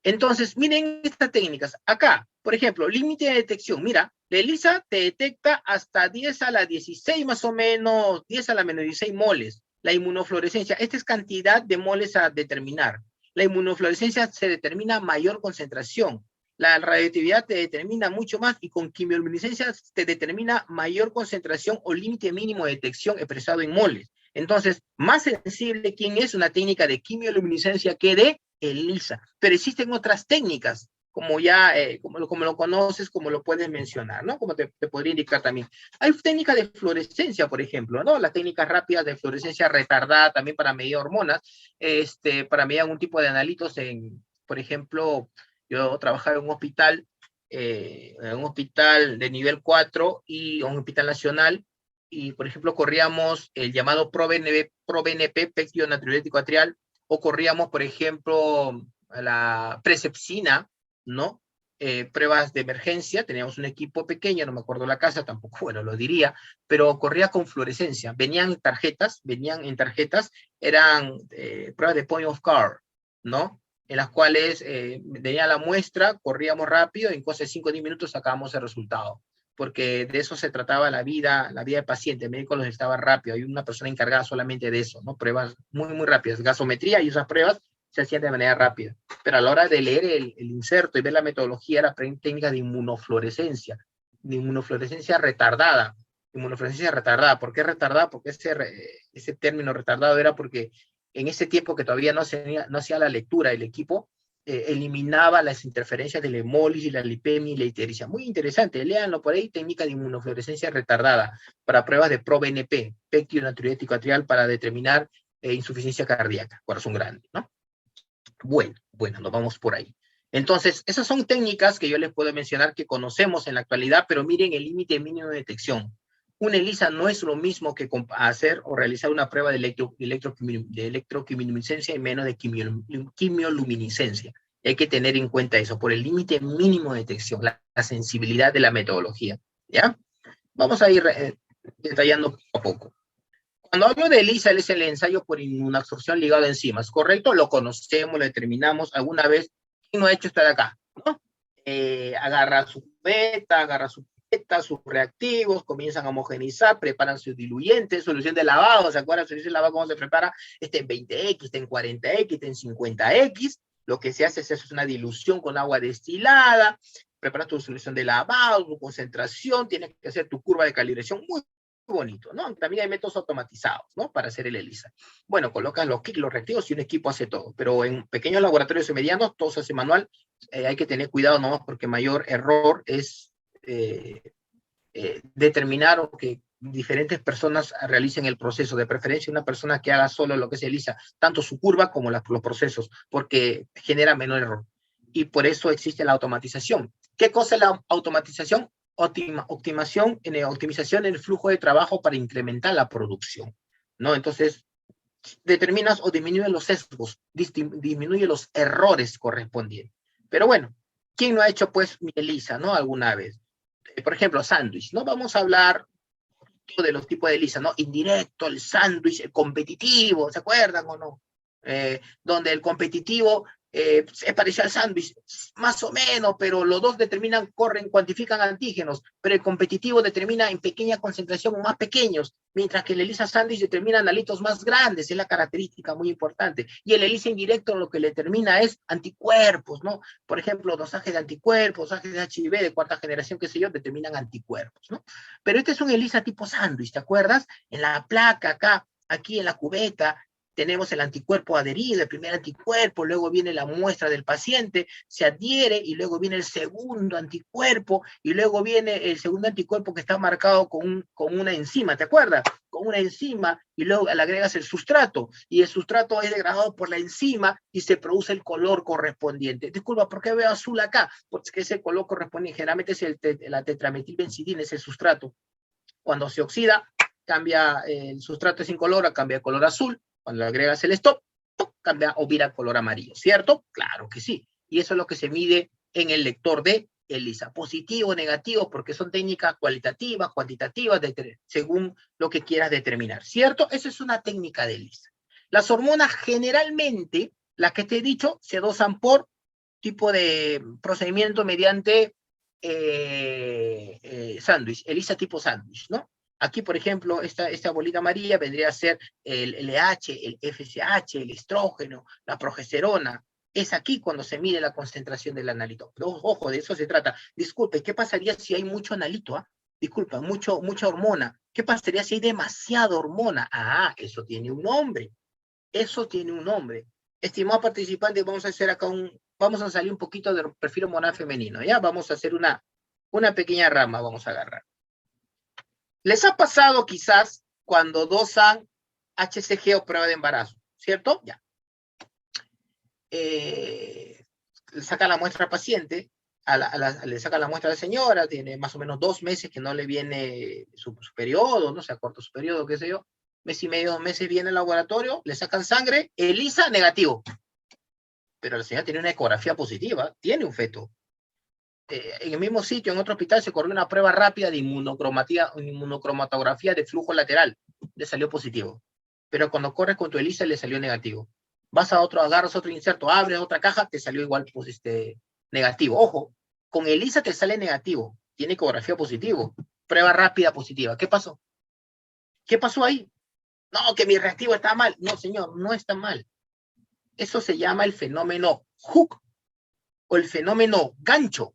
entonces, miren estas técnicas. Acá, por ejemplo, límite de detección. Mira, la ELISA te detecta hasta 10 a la 16 más o menos, 10 a la menos 16 moles. La inmunofluorescencia, esta es cantidad de moles a determinar. La inmunofluorescencia se determina mayor concentración. La radioactividad te determina mucho más y con quimioluminiscencia te determina mayor concentración o límite mínimo de detección expresado en moles. Entonces, más sensible, ¿quién es? Una técnica de quimioluminiscencia que de ELISA. Pero existen otras técnicas, como ya, como lo conoces, como lo puedes mencionar, ¿no? Como te podría indicar también. Hay técnicas de fluorescencia, por ejemplo, ¿no? Las técnicas rápidas de fluorescencia retardada también para medir hormonas, para medir algún tipo de analitos por ejemplo, yo trabajaba en un hospital de nivel 4 y un hospital nacional, y por ejemplo corríamos el llamado ProBNP, péptido natriurético atrial, o corríamos, por ejemplo, la Presepsina, ¿no? Pruebas de emergencia, teníamos un equipo pequeño, no me acuerdo la casa, tampoco, bueno, lo diría, pero corría con fluorescencia, venían en tarjetas, eran pruebas de point of care, ¿no? En las cuales venía la muestra, corríamos rápido, y en cosa de 5 o 10 minutos sacábamos el resultado, porque de eso se trataba la vida del paciente. El médico los estaba rápido, hay una persona encargada solamente de eso, ¿no? Pruebas muy, muy rápidas, gasometría, y esas pruebas se hacían de manera rápida. Pero a la hora de leer el inserto y ver la metodología, era técnica de inmunofluorescencia retardada. Inmunofluorescencia retardada. ¿Por qué retardada? Porque ese término retardado era porque en ese tiempo que todavía no hacía la lectura, el equipo eliminaba las interferencias de la hemólisis, la lipemia y la ictericia. Muy interesante, léanlo por ahí, técnica de inmunofluorescencia retardada para pruebas de ProBNP, péptido natriurético atrial, para determinar insuficiencia cardíaca, corazón grande, ¿no? Bueno, nos vamos por ahí. Entonces, esas son técnicas que yo les puedo mencionar que conocemos en la actualidad, pero miren el límite mínimo de detección. Una ELISA no es lo mismo que hacer o realizar una prueba de electroquimiluminiscencia y menos de quimioluminiscencia. Hay que tener en cuenta eso, por el límite mínimo de detección, la sensibilidad de la metodología. ¿Ya? Vamos a ir detallando poco a poco. Cuando hablo de ELISA, es el ensayo por inmunoabsorción ligado a enzimas, ¿correcto? Lo conocemos, lo determinamos alguna vez. ¿Quién no ha hecho esto de acá? ¿No? Agarra su beta, agarra su beta, sus reactivos, comienzan a homogenizar, preparan sus diluyentes, solución de lavado, ¿se acuerdan? Solución de lavado, ¿cómo se prepara? En 20X, en 40X, en 50X. Lo que se hace es una dilución con agua destilada, preparas tu solución de lavado, tu concentración, tienes que hacer tu curva de calibración muy bonito, ¿no? También hay métodos automatizados, ¿no? Para hacer el ELISA. Bueno, colocan los kits, los reactivos y un equipo hace todo, pero en pequeños laboratorios y medianos todo se hace manual. Hay que tener cuidado nomás porque mayor error es determinar o que diferentes personas realicen el proceso, de preferencia una persona que haga solo lo que es ELISA, tanto su curva como los procesos, porque genera menor error. Y por eso existe la automatización. ¿Qué cosa es la automatización? Optimización en el flujo de trabajo para incrementar la producción, ¿no? Entonces, determinas o disminuye los sesgos, disminuye los errores correspondientes. Pero bueno, ¿quién no ha hecho pues mi ELISA, no? Alguna vez. Por ejemplo, sándwich, ¿no? Vamos a hablar de los tipos de ELISA, ¿no? Indirecto, el sándwich, el competitivo, ¿se acuerdan o no? Donde el competitivo es parecido al sándwich, más o menos, pero los dos determinan, corren, cuantifican antígenos, pero el competitivo determina en pequeña concentración o más pequeños, mientras que el ELISA sándwich determina analitos más grandes, es la característica muy importante. Y el ELISA indirecto lo que le determina es anticuerpos, ¿no? Por ejemplo, dosaje de anticuerpos, dosaje de HIV de cuarta generación, qué sé yo, determinan anticuerpos, ¿no? Pero este es un ELISA tipo sándwich, ¿te acuerdas? En la placa acá, aquí en la cubeta, tenemos el anticuerpo adherido, el primer anticuerpo, luego viene la muestra del paciente, se adhiere y luego viene el segundo anticuerpo y luego viene el segundo anticuerpo que está marcado con una enzima, ¿te acuerdas? Con una enzima y luego le agregas el sustrato y el sustrato es degradado por la enzima y se produce el color correspondiente. Disculpa, ¿por qué veo azul acá? Porque ese color correspondiente generalmente es la tetrametilbenzidina, es el sustrato. Cuando se oxida, cambia el sustrato es incoloro, cambia de color azul. Cuando le agregas el stop, cambia o vira color amarillo, ¿cierto? Claro que sí. Y eso es lo que se mide en el lector de ELISA. Positivo o negativo, porque son técnicas cualitativas, cuantitativas, según lo que quieras determinar, ¿cierto? Esa es una técnica de ELISA. Las hormonas generalmente, las que te he dicho, se dosan por tipo de procedimiento mediante sándwich, ELISA tipo sándwich, ¿no? Aquí, por ejemplo, esta bolita amarilla vendría a ser el LH, el FSH, el estrógeno, la progesterona. Es aquí cuando se mide la concentración del analito. Pero, ojo, de eso se trata. Disculpe, ¿qué pasaría si hay mucho analito? Disculpa, mucha hormona. ¿Qué pasaría si hay demasiada hormona? Ah, eso tiene un nombre. Eso tiene un nombre. Estimado participante, vamos a hacer acá vamos a salir un poquito del perfil hormonal femenino, ¿ya? Vamos a hacer una pequeña rama, vamos a agarrar. ¿Les ha pasado quizás cuando dosan HCG o prueba de embarazo? ¿Cierto? Ya. Le saca la muestra al paciente, le saca la muestra a la señora, tiene más o menos 2 meses que no le viene su periodo, no se acorta su periodo, qué sé yo. Mes y medio, 2 meses viene al laboratorio, le sacan sangre, ELISA negativo. Pero la señora tiene una ecografía positiva, tiene un feto. En el mismo sitio, en otro hospital, se corrió una prueba rápida de inmunocromatografía de flujo lateral. Le salió positivo. Pero cuando corres con tu ELISA, le salió negativo. Vas a otro, agarras otro inserto, abres otra caja, te salió igual pues, negativo. Ojo, con ELISA te sale negativo. Tiene ecografía positivo. Prueba rápida positiva. ¿Qué pasó? ¿Qué pasó ahí? No, que mi reactivo está mal. No, señor, no está mal. Eso se llama el fenómeno hook o el fenómeno gancho.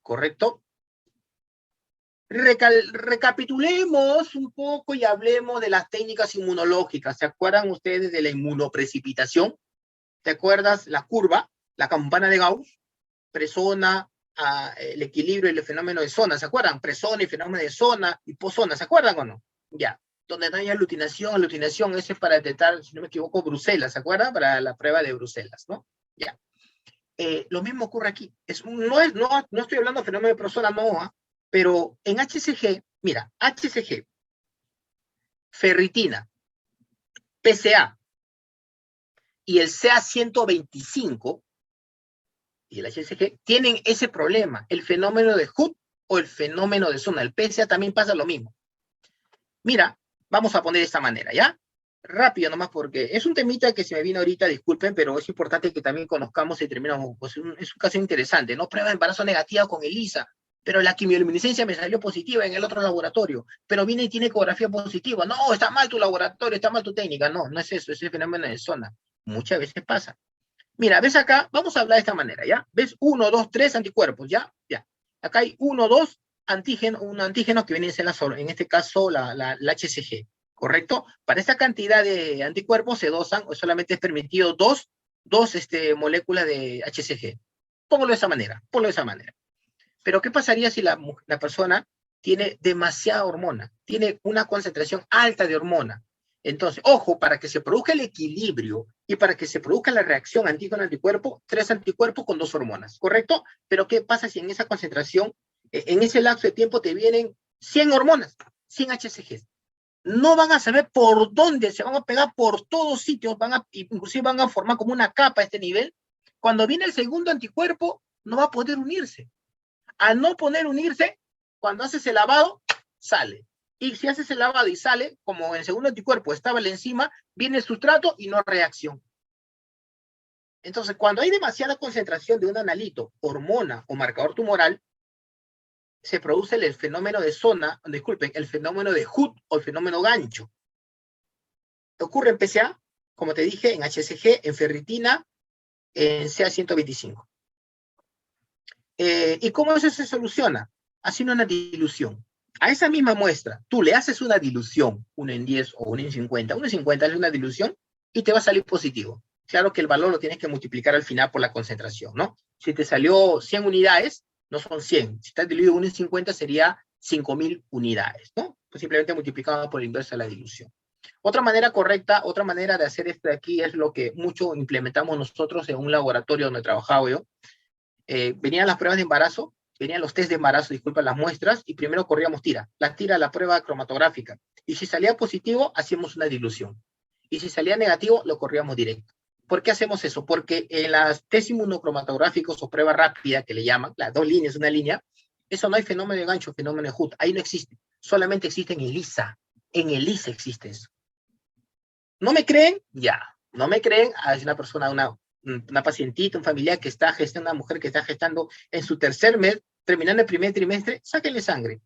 ¿Correcto? Recapitulemos un poco y hablemos de las técnicas inmunológicas. ¿Se acuerdan ustedes de la inmunoprecipitación? ¿Te acuerdas la curva, la campana de Gauss? Presona, el equilibrio y el fenómeno de zona. ¿Se acuerdan? Presona y fenómeno de zona y poszona. ¿Se acuerdan o no? Ya. Donde no hay aglutinación, ese es para detectar, si no me equivoco, Bruselas. ¿Se acuerdan? Para la prueba de Bruselas, ¿no? Ya. Lo mismo ocurre aquí. No estoy hablando de fenómeno de persona, no, pero en HCG, mira, HCG, ferritina, PCA y el CA125 y el HCG tienen ese problema, el fenómeno de Hood o el fenómeno de zona. El PCA también pasa lo mismo. Mira, vamos a poner de esta manera, ¿ya? Rápido nomás porque es un temita que se me vino ahorita, disculpen, pero es importante que también conozcamos y terminamos. Pues es un caso interesante, ¿no? Prueba de embarazo negativa con ELISA, pero la quimioluminiscencia me salió positiva en el otro laboratorio, pero viene y tiene ecografía positiva. No, está mal tu laboratorio, está mal tu técnica. No, no es eso, es el fenómeno de zona. Muchas veces pasa. Mira, ¿ves acá? Vamos a hablar de esta manera, ¿ya? ¿Ves? 1, 2, 3 anticuerpos, ¿ya? Ya. Acá hay 1, 2 un antígeno que viene a ser en este caso la HCG. ¿Correcto? Para esta cantidad de anticuerpos se dosan, o solamente es permitido dos moléculas de HCG. Póngalo de esa manera, Pero ¿qué pasaría si la persona tiene demasiada hormona? Tiene una concentración alta de hormona. Entonces, ojo, para que se produzca el equilibrio y para que se produzca la reacción antígeno-anticuerpo, 3 anticuerpos con 2 hormonas, ¿correcto? Pero ¿qué pasa si en esa concentración, en ese lapso de tiempo te vienen 100 hormonas, 100 HCG? no van a saber por dónde, se van a pegar por todos sitios, inclusive van a formar como una capa a este nivel. Cuando viene el segundo anticuerpo, no va a poder unirse. Al no poder unirse, cuando haces el lavado, sale. Y si haces el lavado y sale, como en el segundo anticuerpo estaba la enzima, viene el sustrato y no reacción. Entonces, cuando hay demasiada concentración de un analito, hormona o marcador tumoral, se produce el fenómeno de zona, disculpen, el fenómeno de Hood o el fenómeno gancho. Ocurre en PSA, como te dije, en HCG, en ferritina, en CA125. ¿Y cómo eso se soluciona? Haciendo una dilución. A esa misma muestra, tú le haces una dilución, 1 en 10 o 1 en 50, 1 en 50 es una dilución y te va a salir positivo. Claro que el valor lo tienes que multiplicar al final por la concentración, ¿no? Si te salió 100 unidades, no son 100. Si estás diluido 1 en 50 sería 5.000 unidades, ¿no? Pues simplemente multiplicado por el inverso de la dilución. Otra manera correcta, otra manera de hacer esto de aquí es lo que mucho implementamos nosotros en un laboratorio donde trabajaba yo. Venían las pruebas de embarazo, venían los test de embarazo, disculpa, las muestras, y primero corríamos la prueba cromatográfica. Y si salía positivo, hacíamos una dilución. Y si salía negativo, lo corríamos directo. ¿Por qué hacemos eso? Porque en las test inmunocromatográficos o prueba rápida, que le llaman, las 2 líneas, una línea, eso no hay fenómeno de gancho, fenómeno de Hood. Ahí no existe. Solamente existe en ELISA. En ELISA existe eso. ¿No me creen? Ya. ¿No me creen? Es una persona, una pacientita, un familiar que está gestando, una mujer que está gestando en su tercer mes, terminando el primer trimestre, sáquenle sangre.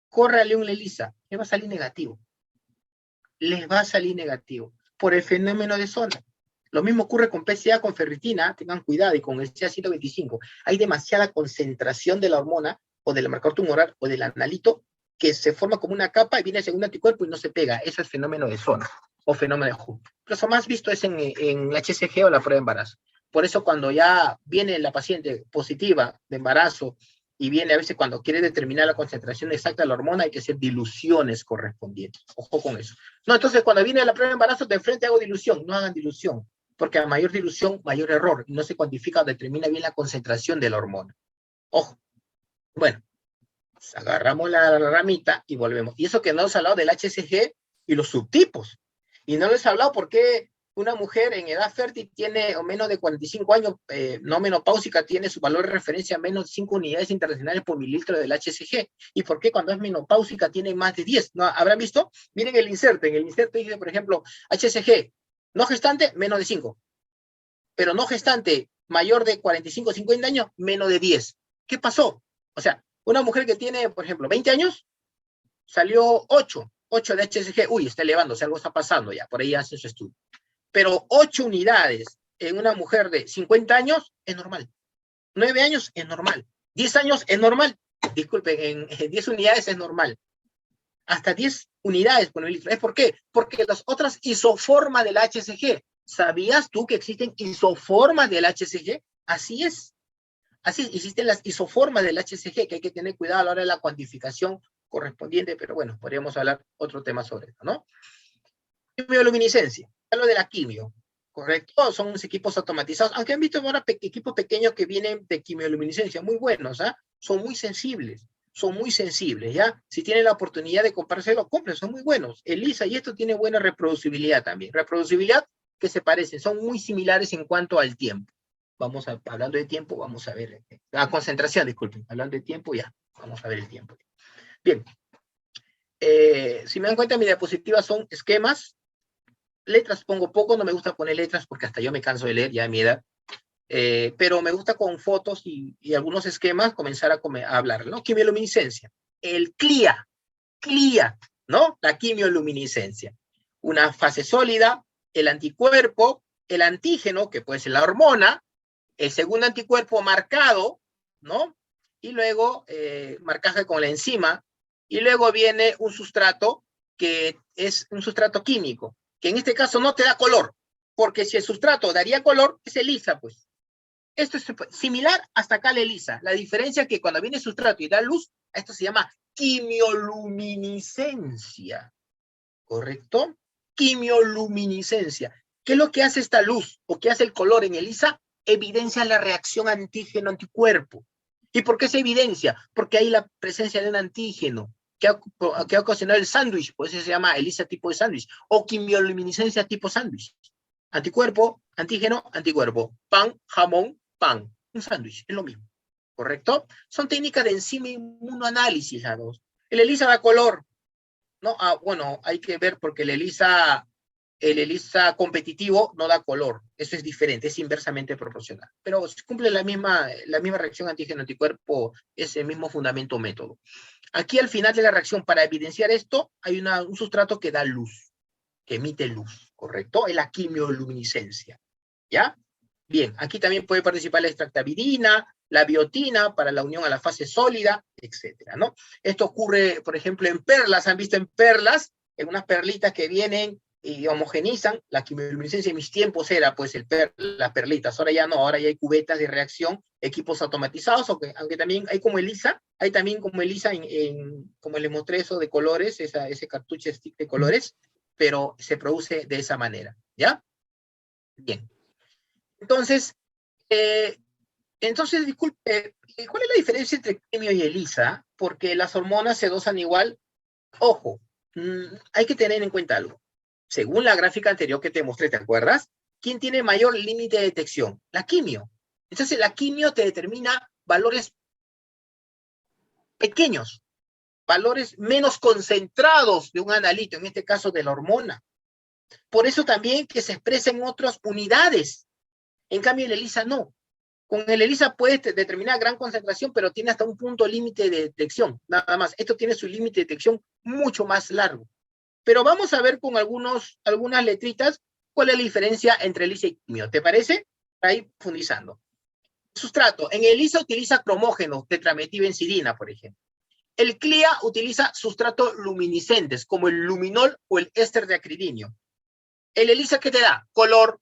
Córrale un ELISA. Le va a salir negativo. Les va a salir negativo. Por el fenómeno de zona. Lo mismo ocurre con PSA, con ferritina, tengan cuidado, y con el CA125. Hay demasiada concentración de la hormona, o del marcador tumoral, o del analito, que se forma como una capa y viene el segundo anticuerpo y no se pega. Eso es fenómeno de zona, o fenómeno de Hood. Pero eso más visto es en la HCG o la prueba de embarazo. Por eso cuando ya viene la paciente positiva de embarazo, y viene a veces cuando quiere determinar la concentración exacta de la hormona, hay que hacer diluciones correspondientes. Ojo con eso. No, entonces cuando viene la prueba de embarazo, de frente hago dilución. No hagan dilución, porque a mayor dilución, mayor error. Y no se cuantifica o determina bien la concentración de la hormona. Ojo. Bueno, agarramos la ramita y volvemos. Y eso que no hemos hablado del HCG y los subtipos. Y no les he hablado por qué una mujer en edad fértil tiene o menos de 45 años, no menopáusica, tiene su valor de referencia menos de 5 unidades internacionales por mililitro del HCG. ¿Y por qué cuando es menopáusica tiene más de 10? ¿No? ¿Habrán visto? Miren el inserto. En el inserto dice, por ejemplo, HCG, no gestante, menos de 5. Pero no gestante, mayor de 45 o 50 años, menos de 10. ¿Qué pasó? O sea, una mujer que tiene, por ejemplo, 20 años, salió 8 de HCG. Uy, está elevándose, algo está pasando ya, por ahí hacen su estudio. Pero 8 unidades en una mujer de 50 años es normal. 9 años es normal. 10 años es normal. Disculpen, en 10 unidades es normal. Hasta 10 unidades por mililitro. ¿Es por qué? Porque las otras isoformas del HCG. ¿Sabías tú que existen isoformas del HCG? Así es. Así existen las isoformas del HCG, que hay que tener cuidado a la hora de la cuantificación correspondiente, pero bueno, podríamos hablar otro tema sobre eso, ¿no? Quimioluminiscencia, hablo de la quimio, ¿correcto? Son unos equipos automatizados, aunque han visto ahora equipos pequeños que vienen de quimioluminiscencia, muy buenos, ¿ah? Son muy sensibles, ¿ya? Si tienen la oportunidad de comprárselo, compren, son muy buenos. ELISA y esto tiene buena reproducibilidad también, reproducibilidad que se parecen, son muy similares en cuanto al tiempo. Hablando de tiempo, vamos a ver, la concentración, disculpen, hablando de tiempo, ya, vamos a ver el tiempo. Bien, si me dan cuenta, mi diapositiva son esquemas, letras pongo poco, no me gusta poner letras porque hasta yo me canso de leer, ya a mi edad, pero me gusta con fotos y algunos esquemas comenzar a hablar, ¿no? Quimioluminiscencia, el CLIA, ¿no? La quimioluminiscencia, una fase sólida, el anticuerpo, el antígeno, que puede ser la hormona, el segundo anticuerpo marcado, ¿no? Y luego marcaje con la enzima, y luego viene un sustrato que es un sustrato químico, que en este caso no te da color, porque si el sustrato daría color, es ELISA, pues. Esto es similar hasta acá la ELISA. La diferencia es que cuando viene el sustrato y da luz, esto se llama quimioluminiscencia, ¿correcto? Quimioluminiscencia. ¿Qué es lo que hace esta luz o qué hace el color en ELISA? Evidencia la reacción antígeno-anticuerpo. ¿Y por qué se evidencia? Porque hay la presencia de un antígeno. que ha ocasionado el sándwich, por eso se llama ELISA tipo de sándwich, o quimioluminiscencia tipo sándwich. Anticuerpo, antígeno, anticuerpo. Pan, jamón, pan. Un sándwich, es lo mismo. ¿Correcto? Son técnicas de enzima inmunoanálisis, las dos. El ELISA da color, ¿no? Bueno, hay que ver porque el ELISA competitivo no da color. Eso es diferente, es inversamente proporcional. Pero cumple la misma reacción antígeno-anticuerpo, es el mismo fundamento método. Aquí al final de la reacción, para evidenciar esto, hay un sustrato que da luz, que emite luz, ¿correcto? Es la quimioluminiscencia, ¿ya? Bien, aquí también puede participar la extractavidina, la biotina para la unión a la fase sólida, etcétera, ¿no? Esto ocurre, por ejemplo, en perlas. ¿Han visto en perlas? En unas perlitas que vienen y homogenizan. La quimioluminiscencia en mis tiempos era, pues, las perlitas. Ahora ya no, ahora ya hay cubetas de reacción, equipos automatizados, aunque también hay como ELISA, hay también como ELISA, como les mostré eso de colores, ese cartucho stick de colores, pero se produce de esa manera, ¿ya? Bien. Entonces, disculpe, ¿cuál es la diferencia entre quimio y ELISA? Porque las hormonas se dosan igual. Ojo, hay que tener en cuenta algo. Según la gráfica anterior que te mostré, ¿te acuerdas? ¿Quién tiene mayor límite de detección? La quimio. Entonces, la quimio te determina valores pequeños, valores menos concentrados de un analito, en este caso de la hormona. Por eso también que se expresa en otras unidades. En cambio, el ELISA no. Con el ELISA puedes determinar gran concentración, pero tiene hasta un punto límite de detección, nada más. Esto tiene su límite de detección mucho más largo. Pero vamos a ver con algunas letritas cuál es la diferencia entre ELISA y quimio. ¿Te parece? Ahí profundizando. Sustrato. En ELISA utiliza cromógenos, tetrametilbenzidina, por ejemplo. El CLIA utiliza sustratos luminiscentes, como el luminol o el éster de acridinio. El ELISA, ¿qué te da? Color.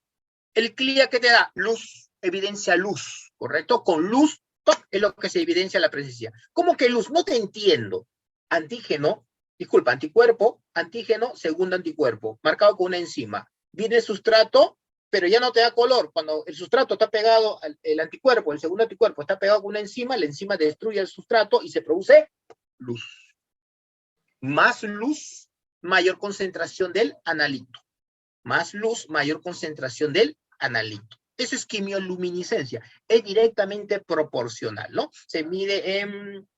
El CLIA, ¿qué te da? Luz, evidencia luz, ¿correcto? Con luz es lo que se evidencia la presencia. ¿Cómo que luz? No te entiendo. Anticuerpo, antígeno, segundo anticuerpo, marcado con una enzima. Viene el sustrato, pero ya no te da color. Cuando el sustrato está pegado, el anticuerpo, el segundo anticuerpo está pegado con una enzima, la enzima destruye el sustrato y se produce luz. Más luz, mayor concentración del analito. Más luz, mayor concentración del analito. Eso es quimioluminiscencia. Es directamente proporcional, ¿no? Se mide en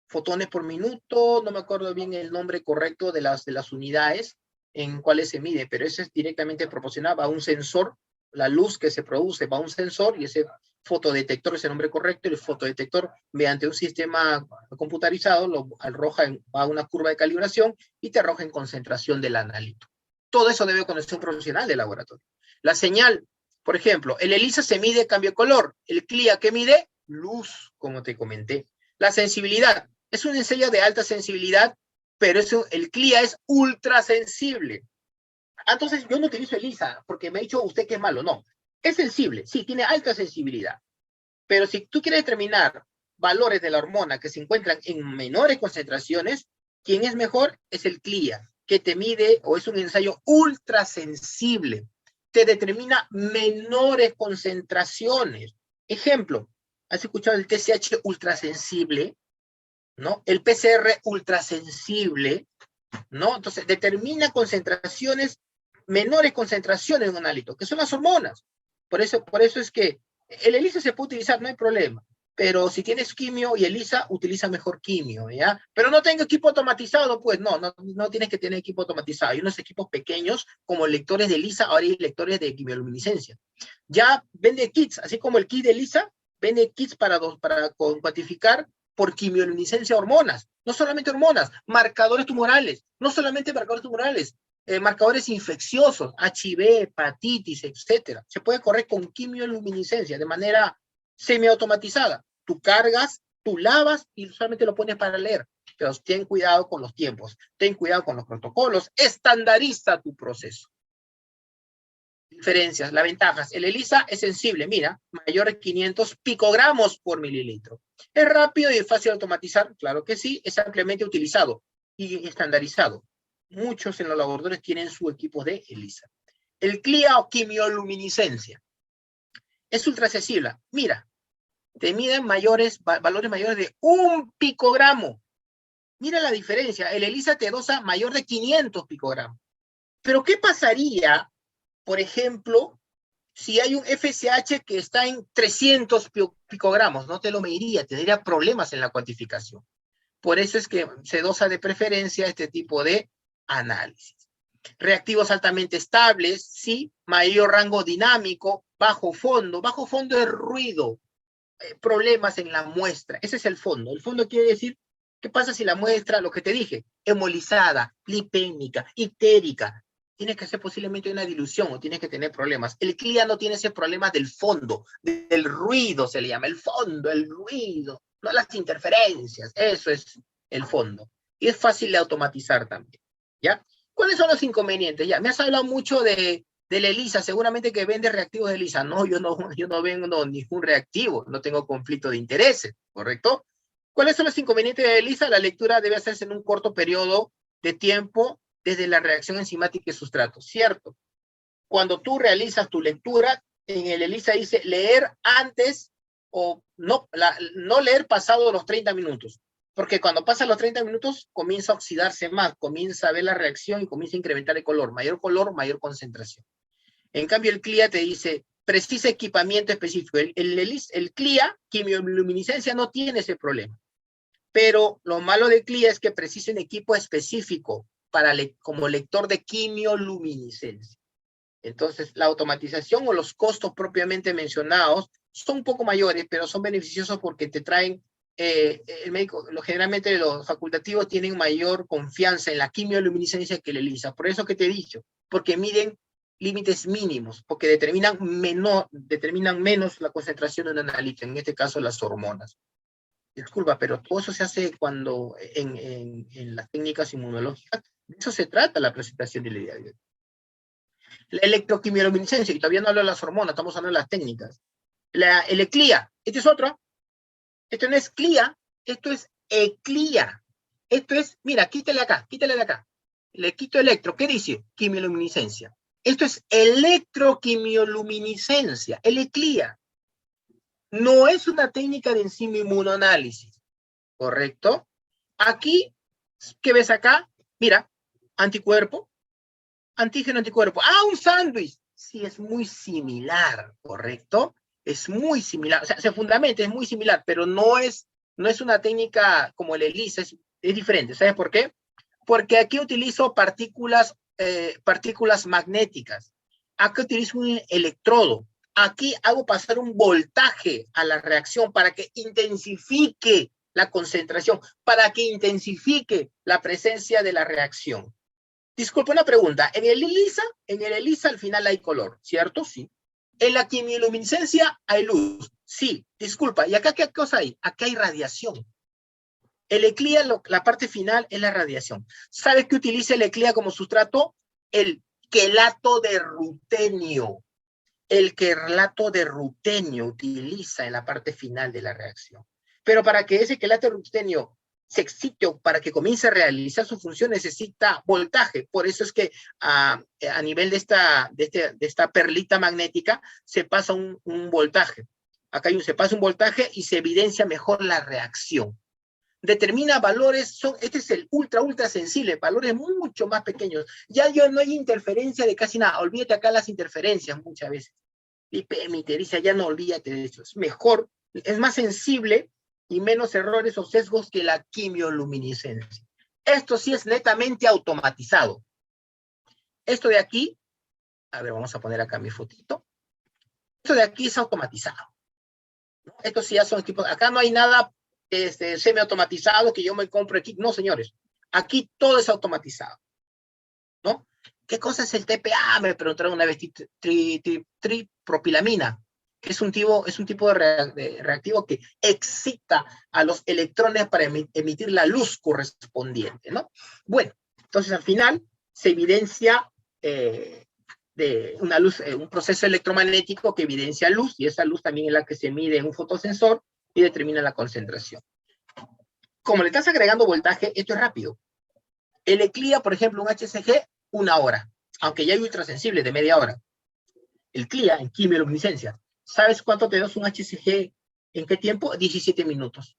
fotones por minuto, no me acuerdo bien el nombre correcto de las unidades en cuales se mide, pero eso es directamente proporcional. Va a un sensor, la luz que se produce va a un sensor y ese fotodetector es el nombre correcto, y el fotodetector mediante un sistema computarizado lo arroja va a una curva de calibración y te arroja en concentración del analito. Todo eso debe conocer un profesional de laboratorio. La señal, por ejemplo, el ELISA se mide cambio de color, el CLIA, ¿qué mide? Luz, como te comenté. La sensibilidad, es un ensayo de alta sensibilidad, pero el CLIA es ultrasensible. Entonces yo no utilizo ELISA porque me ha dicho usted que es malo. No, es sensible, sí, tiene alta sensibilidad. Pero si tú quieres determinar valores de la hormona que se encuentran en menores concentraciones, ¿quién es mejor? Es el CLIA, que te mide, o es un ensayo ultrasensible, te determina menores concentraciones. Ejemplo, ¿has escuchado el TSH ultrasensible? ¿No? El PCR ultrasensible, ¿no? Entonces, determina concentraciones, menores concentraciones en un analito, que son las hormonas. Por eso es que el ELISA se puede utilizar, no hay problema. Pero si tienes quimio y ELISA, utiliza mejor quimio, ¿ya? Pero no tengo equipo automatizado, pues no tienes que tener equipo automatizado. Hay unos equipos pequeños, como lectores de ELISA, ahora hay lectores de quimioluminiscencia. Ya vende kits, así como el kit de ELISA, vende kits para cuantificar por quimioluminiscencia hormonas. No solamente hormonas, marcadores tumorales. No solamente marcadores tumorales, marcadores infecciosos, HIV, hepatitis, etc. Se puede correr con quimioluminiscencia de manera semiautomatizada. Tú cargas, tú lavas y solamente lo pones para leer. Pero ten cuidado con los tiempos, ten cuidado con los protocolos, estandariza tu proceso. Diferencias, las ventajas. El ELISA es sensible, mira, mayor de 500 picogramos por mililitro. Es rápido y es fácil de automatizar, claro que sí, es ampliamente utilizado y estandarizado. Muchos en los laboratorios tienen su equipo de ELISA. El CLIA o quimioluminiscencia es ultrasensible. Mira, te miden valores mayores de 1 picogramo. Mira la diferencia, el ELISA te dosa mayor de 500 picogramos. Pero ¿qué pasaría, por ejemplo, si hay un FSH que está en 300 picogramos? No te lo mediría, tendría problemas en la cuantificación. Por eso es que se dosa de preferencia este tipo de análisis. Reactivos altamente estables, sí, mayor rango dinámico, bajo fondo es ruido, problemas en la muestra, ese es el fondo. El fondo quiere decir, ¿qué pasa si la muestra, lo que te dije, hemolizada, lipémica, ictérica? Tiene que ser posiblemente una dilución o tiene que tener problemas. El CLIA no tiene ese problema del fondo, del ruido se le llama, el fondo, el ruido, no las interferencias, eso es el fondo. Y es fácil de automatizar también, ¿ya? ¿Cuáles son los inconvenientes? Ya, me has hablado mucho del ELISA, seguramente que vende reactivos de ELISA. No, yo no vendo ningún reactivo, no tengo conflicto de intereses, ¿correcto? ¿Cuáles son los inconvenientes de ELISA? La lectura debe hacerse en un corto periodo de tiempo desde la reacción enzimática y sustrato, ¿cierto? Cuando tú realizas tu lectura, en el ELISA dice leer antes o no leer pasado los 30 minutos. Porque cuando pasan los 30 minutos comienza a oxidarse más, comienza a ver la reacción y comienza a incrementar el color, mayor concentración. En cambio, el CLIA te dice, precisa equipamiento específico. El CLIA, quimioluminiscencia, no tiene ese problema. Pero lo malo del CLIA es que precisa un equipo específico como lector de quimioluminiscencia. Entonces, la automatización o los costos propiamente mencionados son un poco mayores, pero son beneficiosos porque te traen, el médico, generalmente los facultativos tienen mayor confianza en la quimioluminiscencia que el ELISA. Por eso que te he dicho, porque miden límites mínimos, porque determinan menos la concentración de un analítico, en este caso las hormonas. Disculpa, pero todo eso se hace cuando en las técnicas inmunológicas. De eso se trata la presentación de la idea. La electroquimioluminiscencia, y todavía no hablo de las hormonas, estamos hablando de las técnicas. El ECLIA, este es otro. Esto no es CLIA, esto es ECLIA. Esto es, mira, quítale de acá. Le quito electro, ¿qué dice? Quimioluminiscencia. Esto es electroquimioluminiscencia, el ECLIA. No es una técnica de enzima inmunoanálisis, ¿correcto? Aquí, ¿qué ves acá? Mira, anticuerpo, antígeno, anticuerpo. ¡Ah, un sándwich! Sí, es muy similar, ¿correcto? Es muy similar. O sea, se fundamenta, es muy similar, pero no es una técnica como el ELISA, es diferente. ¿Sabes por qué? Porque aquí utilizo partículas magnéticas. Aquí utilizo un electrodo. Aquí hago pasar un voltaje a la reacción para que intensifique la concentración, para que intensifique la presencia de la reacción. Disculpa, una pregunta. En el ELISA al final hay color, ¿cierto? Sí. En la quimioluminiscencia hay luz. Sí. Disculpa. ¿Y acá qué cosa hay? Acá hay radiación. El ECLIA, la parte final es la radiación. ¿Sabes qué utiliza el ECLIA como sustrato? El quelato de rutenio. El quelato de rutenio utiliza en la parte final de la reacción. Pero para que ese quelato de rutenio se excite o para que comience a realizar su función necesita voltaje. Por eso es que a nivel de esta perlita magnética se pasa un voltaje. Acá se pasa un voltaje y se evidencia mejor la reacción. Determina valores, este es el ultra sensible, valores mucho más pequeños. Ya no hay interferencia de casi nada. Olvídate acá las interferencias muchas veces. Lipemitericia, ya no olvídate de eso. Es mejor, es más sensible y menos errores o sesgos que la quimioluminiscencia. Esto sí es netamente automatizado. Esto de aquí, a ver, vamos a poner acá mi fotito. Esto de aquí es automatizado. Estos sí ya son tipos, acá no hay nada semi-automatizado que yo me compro aquí. No, señores, aquí todo es automatizado, ¿no? ¿Qué cosa es el TPA? Me preguntaron una vez, tripropilamina, que es un tipo de reactivo que excita a los electrones para emitir la luz correspondiente, ¿no? Bueno, entonces al final se evidencia de una luz, un proceso electromagnético que evidencia luz, y esa luz también es la que se mide en un fotosensor y determina la concentración. Como le estás agregando voltaje, esto es rápido. El ECLIA, por ejemplo, un HCG, 1 hora, aunque ya hay ultrasensible de media hora. El CLIA, en quimioluminiscencia, ¿sabes cuánto te da un HCG? ¿En qué tiempo? 17 minutos.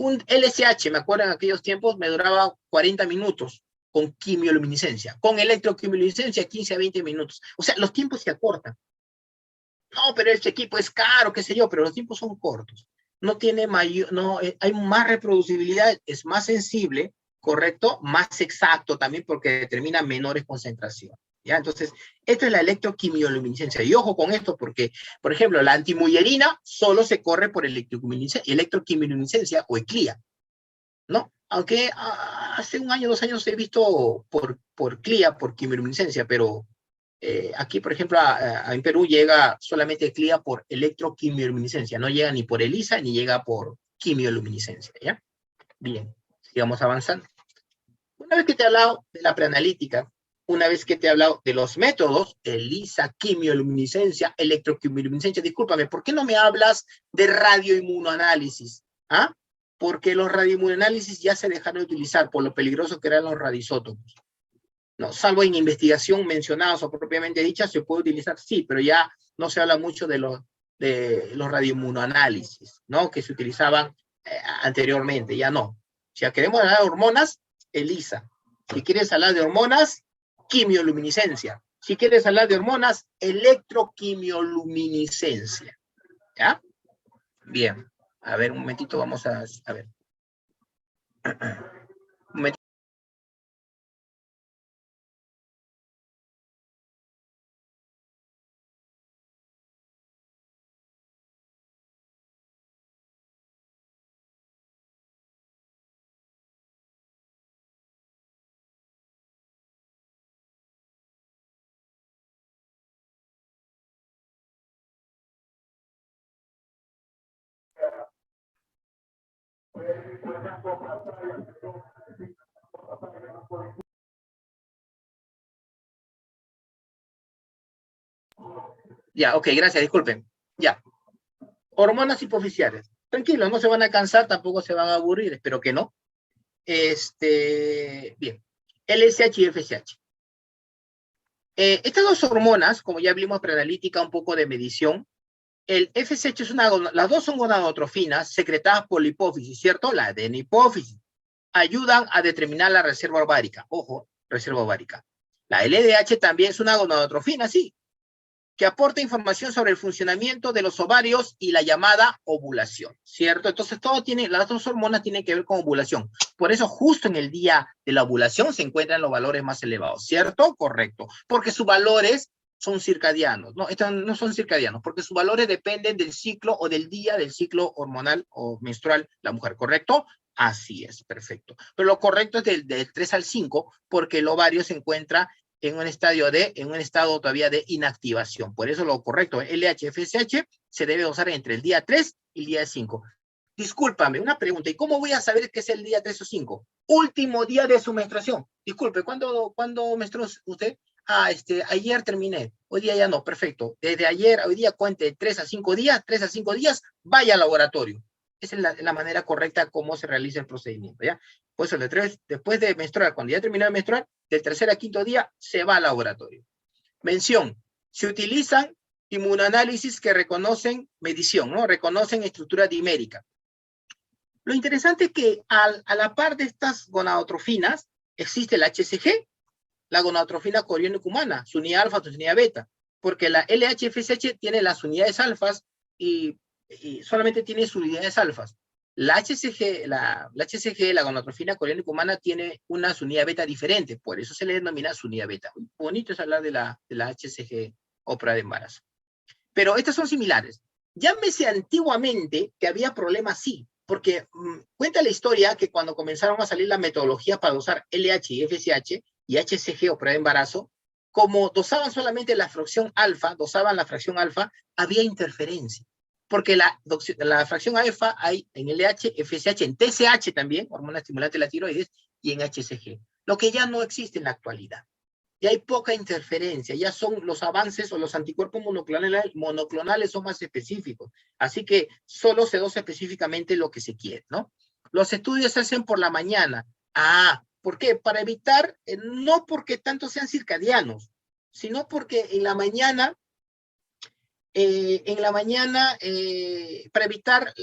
Un LSH, me acuerdo en aquellos tiempos, me duraba 40 minutos con quimioluminiscencia. Con electroquimioluminiscencia, 15 a 20 minutos. O sea, los tiempos se acortan. No, pero este equipo es caro, qué sé yo, pero los tiempos son cortos. No tiene mayor, no, hay más reproducibilidad, es más sensible, ¿correcto? Más exacto también porque determina menores concentraciones. ¿Ya? Entonces, esto es la electroquimioluminiscencia. Y ojo con esto porque, por ejemplo, la antimuyerina solo se corre por electroquimioluminiscencia o ECLIA, ¿no? Aunque hace un año, 2 años he visto por CLIA, por quimioluminiscencia, pero aquí, por ejemplo, en Perú llega solamente CLIA por electroquimioluminiscencia, no llega ni por ELISA ni llega por quimioluminiscencia, ¿ya? Bien, sigamos avanzando. Una vez que te he hablado de la preanalítica, una vez que te he hablado de los métodos, ELISA, quimioluminiscencia, electroquimioluminiscencia, discúlpame, ¿por qué no me hablas de radioinmunoanálisis? ¿Ah? Porque los radioinmunoanálisis ya se dejaron de utilizar por lo peligroso que eran los radioisótopos. No, salvo en investigación mencionadas o propiamente dichas, se puede utilizar, sí, pero ya no se habla mucho de los radioinmunoanálisis, ¿no? Que se utilizaban anteriormente, ya no. Si queremos hablar de hormonas, ELISA. Si quieres hablar de hormonas, quimioluminiscencia. Si quieres hablar de hormonas, electroquimioluminiscencia. ¿Ya? Bien. A ver, un momentito, vamos a ver. Un momentito. Ya, ok, gracias, disculpen. Ya. Hormonas hipoficiales. Tranquilos, no se van a cansar, tampoco se van a aburrir, espero que no. Bien. LSH y FSH. Estas dos hormonas, como ya vimos preanalítica, un poco de medición, el FSH es las dos son gonadotrofinas secretadas por la hipófisis, ¿cierto? La adena hipófisis. Ayudan a determinar la reserva ovárica. Ojo, reserva ovárica. La LDH también es una gonadotrofina, sí, que aporta información sobre el funcionamiento de los ovarios y la llamada ovulación, ¿cierto? Entonces, las dos hormonas tienen que ver con ovulación. Por eso, justo en el día de la ovulación se encuentran los valores más elevados, ¿cierto? Correcto. Porque sus valores son circadianos, ¿no? Estos no son circadianos, porque sus valores dependen del ciclo o del día del ciclo hormonal o menstrual de la mujer, ¿correcto? Así es, perfecto. Pero lo correcto es del 3 al 5, porque el ovario se encuentra en un estado todavía de inactivación. Por eso lo correcto, LH-FSH se debe usar entre el día 3 y el día 5. Discúlpame, una pregunta, ¿y cómo voy a saber que es el día 3 o 5? Último día de su menstruación. Disculpe, ¿cuándo menstruó usted? Ayer terminé, hoy día ya no, perfecto. Desde ayer a hoy día cuente 3 a 5 días, vaya al laboratorio. Esa es la manera correcta como se realiza el procedimiento, ¿ya? Por eso, después de menstruar, cuando ya terminó de menstruar, del tercer a quinto día, se va al laboratorio. Mención, se utilizan inmunoanálisis que reconocen medición, ¿no? Reconocen estructura dimérica. Lo interesante es que a la par de estas gonadotrofinas, existe el HCG, la gonadotrofina coriónica humana, su unidad alfa, su unidad beta, porque la LH-FSH tiene las unidades alfas y solamente tiene sus unidades alfas. La HCG, la gonadotrofina coriónica humana, tiene una unidad beta diferente, por eso se le denomina su unidad beta. Bonito es hablar de la HCG o prueba de embarazo. Pero estas son similares. Llámese antiguamente que había problemas, sí, porque cuenta la historia que cuando comenzaron a salir las metodologías para usar LH y FSH y HCG o prueba de embarazo, como dosaban solamente la fracción alfa, había interferencia. Porque la fracción alfa hay en LH, FSH, en TSH también, hormona estimulante de la tiroides, y en HCG, lo que ya no existe en la actualidad. Ya hay poca interferencia, ya son los avances o los anticuerpos monoclonales son más específicos, así que solo se dosa específicamente lo que se quiere, ¿no? Los estudios se hacen por la mañana. ¿Por qué? Para evitar, no porque tanto sean circadianos, sino porque en la mañana en la mañana para evitar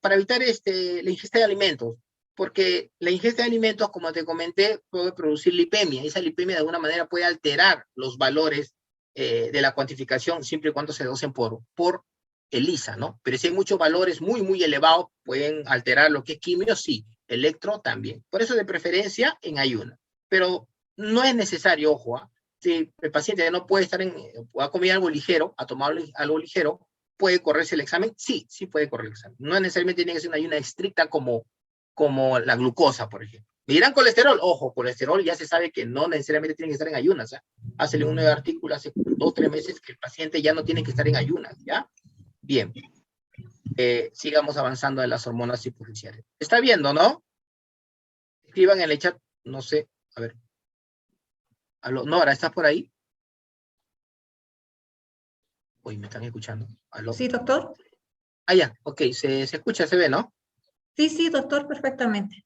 para evitar la ingesta de alimentos, porque la ingesta de alimentos, como te comenté, puede producir lipemia, y esa lipemia de alguna manera puede alterar los valores de la cuantificación siempre y cuando se dosen por ELISA, ¿no? Pero si hay muchos valores muy, muy elevados, pueden alterar lo que es quimio, sí, electro también. Por eso de preferencia en ayuno. Pero no es necesario, ojo, ¿ah? Si el paciente no puede estar ha comido algo ligero, ha tomado algo ligero, ¿puede correrse el examen? Sí, sí puede correr el examen. No necesariamente tiene que ser una ayuna estricta como la glucosa, por ejemplo. Me dirán colesterol, ojo, colesterol ya se sabe que no necesariamente tiene que estar en ayunas, ¿eh? Hace un nuevo artículo hace 2 o 3 meses que el paciente ya no tiene que estar en ayunas, ¿ya? Bien, sigamos avanzando en las hormonas superficiales. ¿Está viendo, no? Escriban en el chat, no sé, a ver. Aló, Nora, ¿estás por ahí? Uy, me están escuchando. ¿Aló? Sí, doctor. Ah, ya, ok, se escucha, se ve, ¿no? Sí, sí, doctor, perfectamente.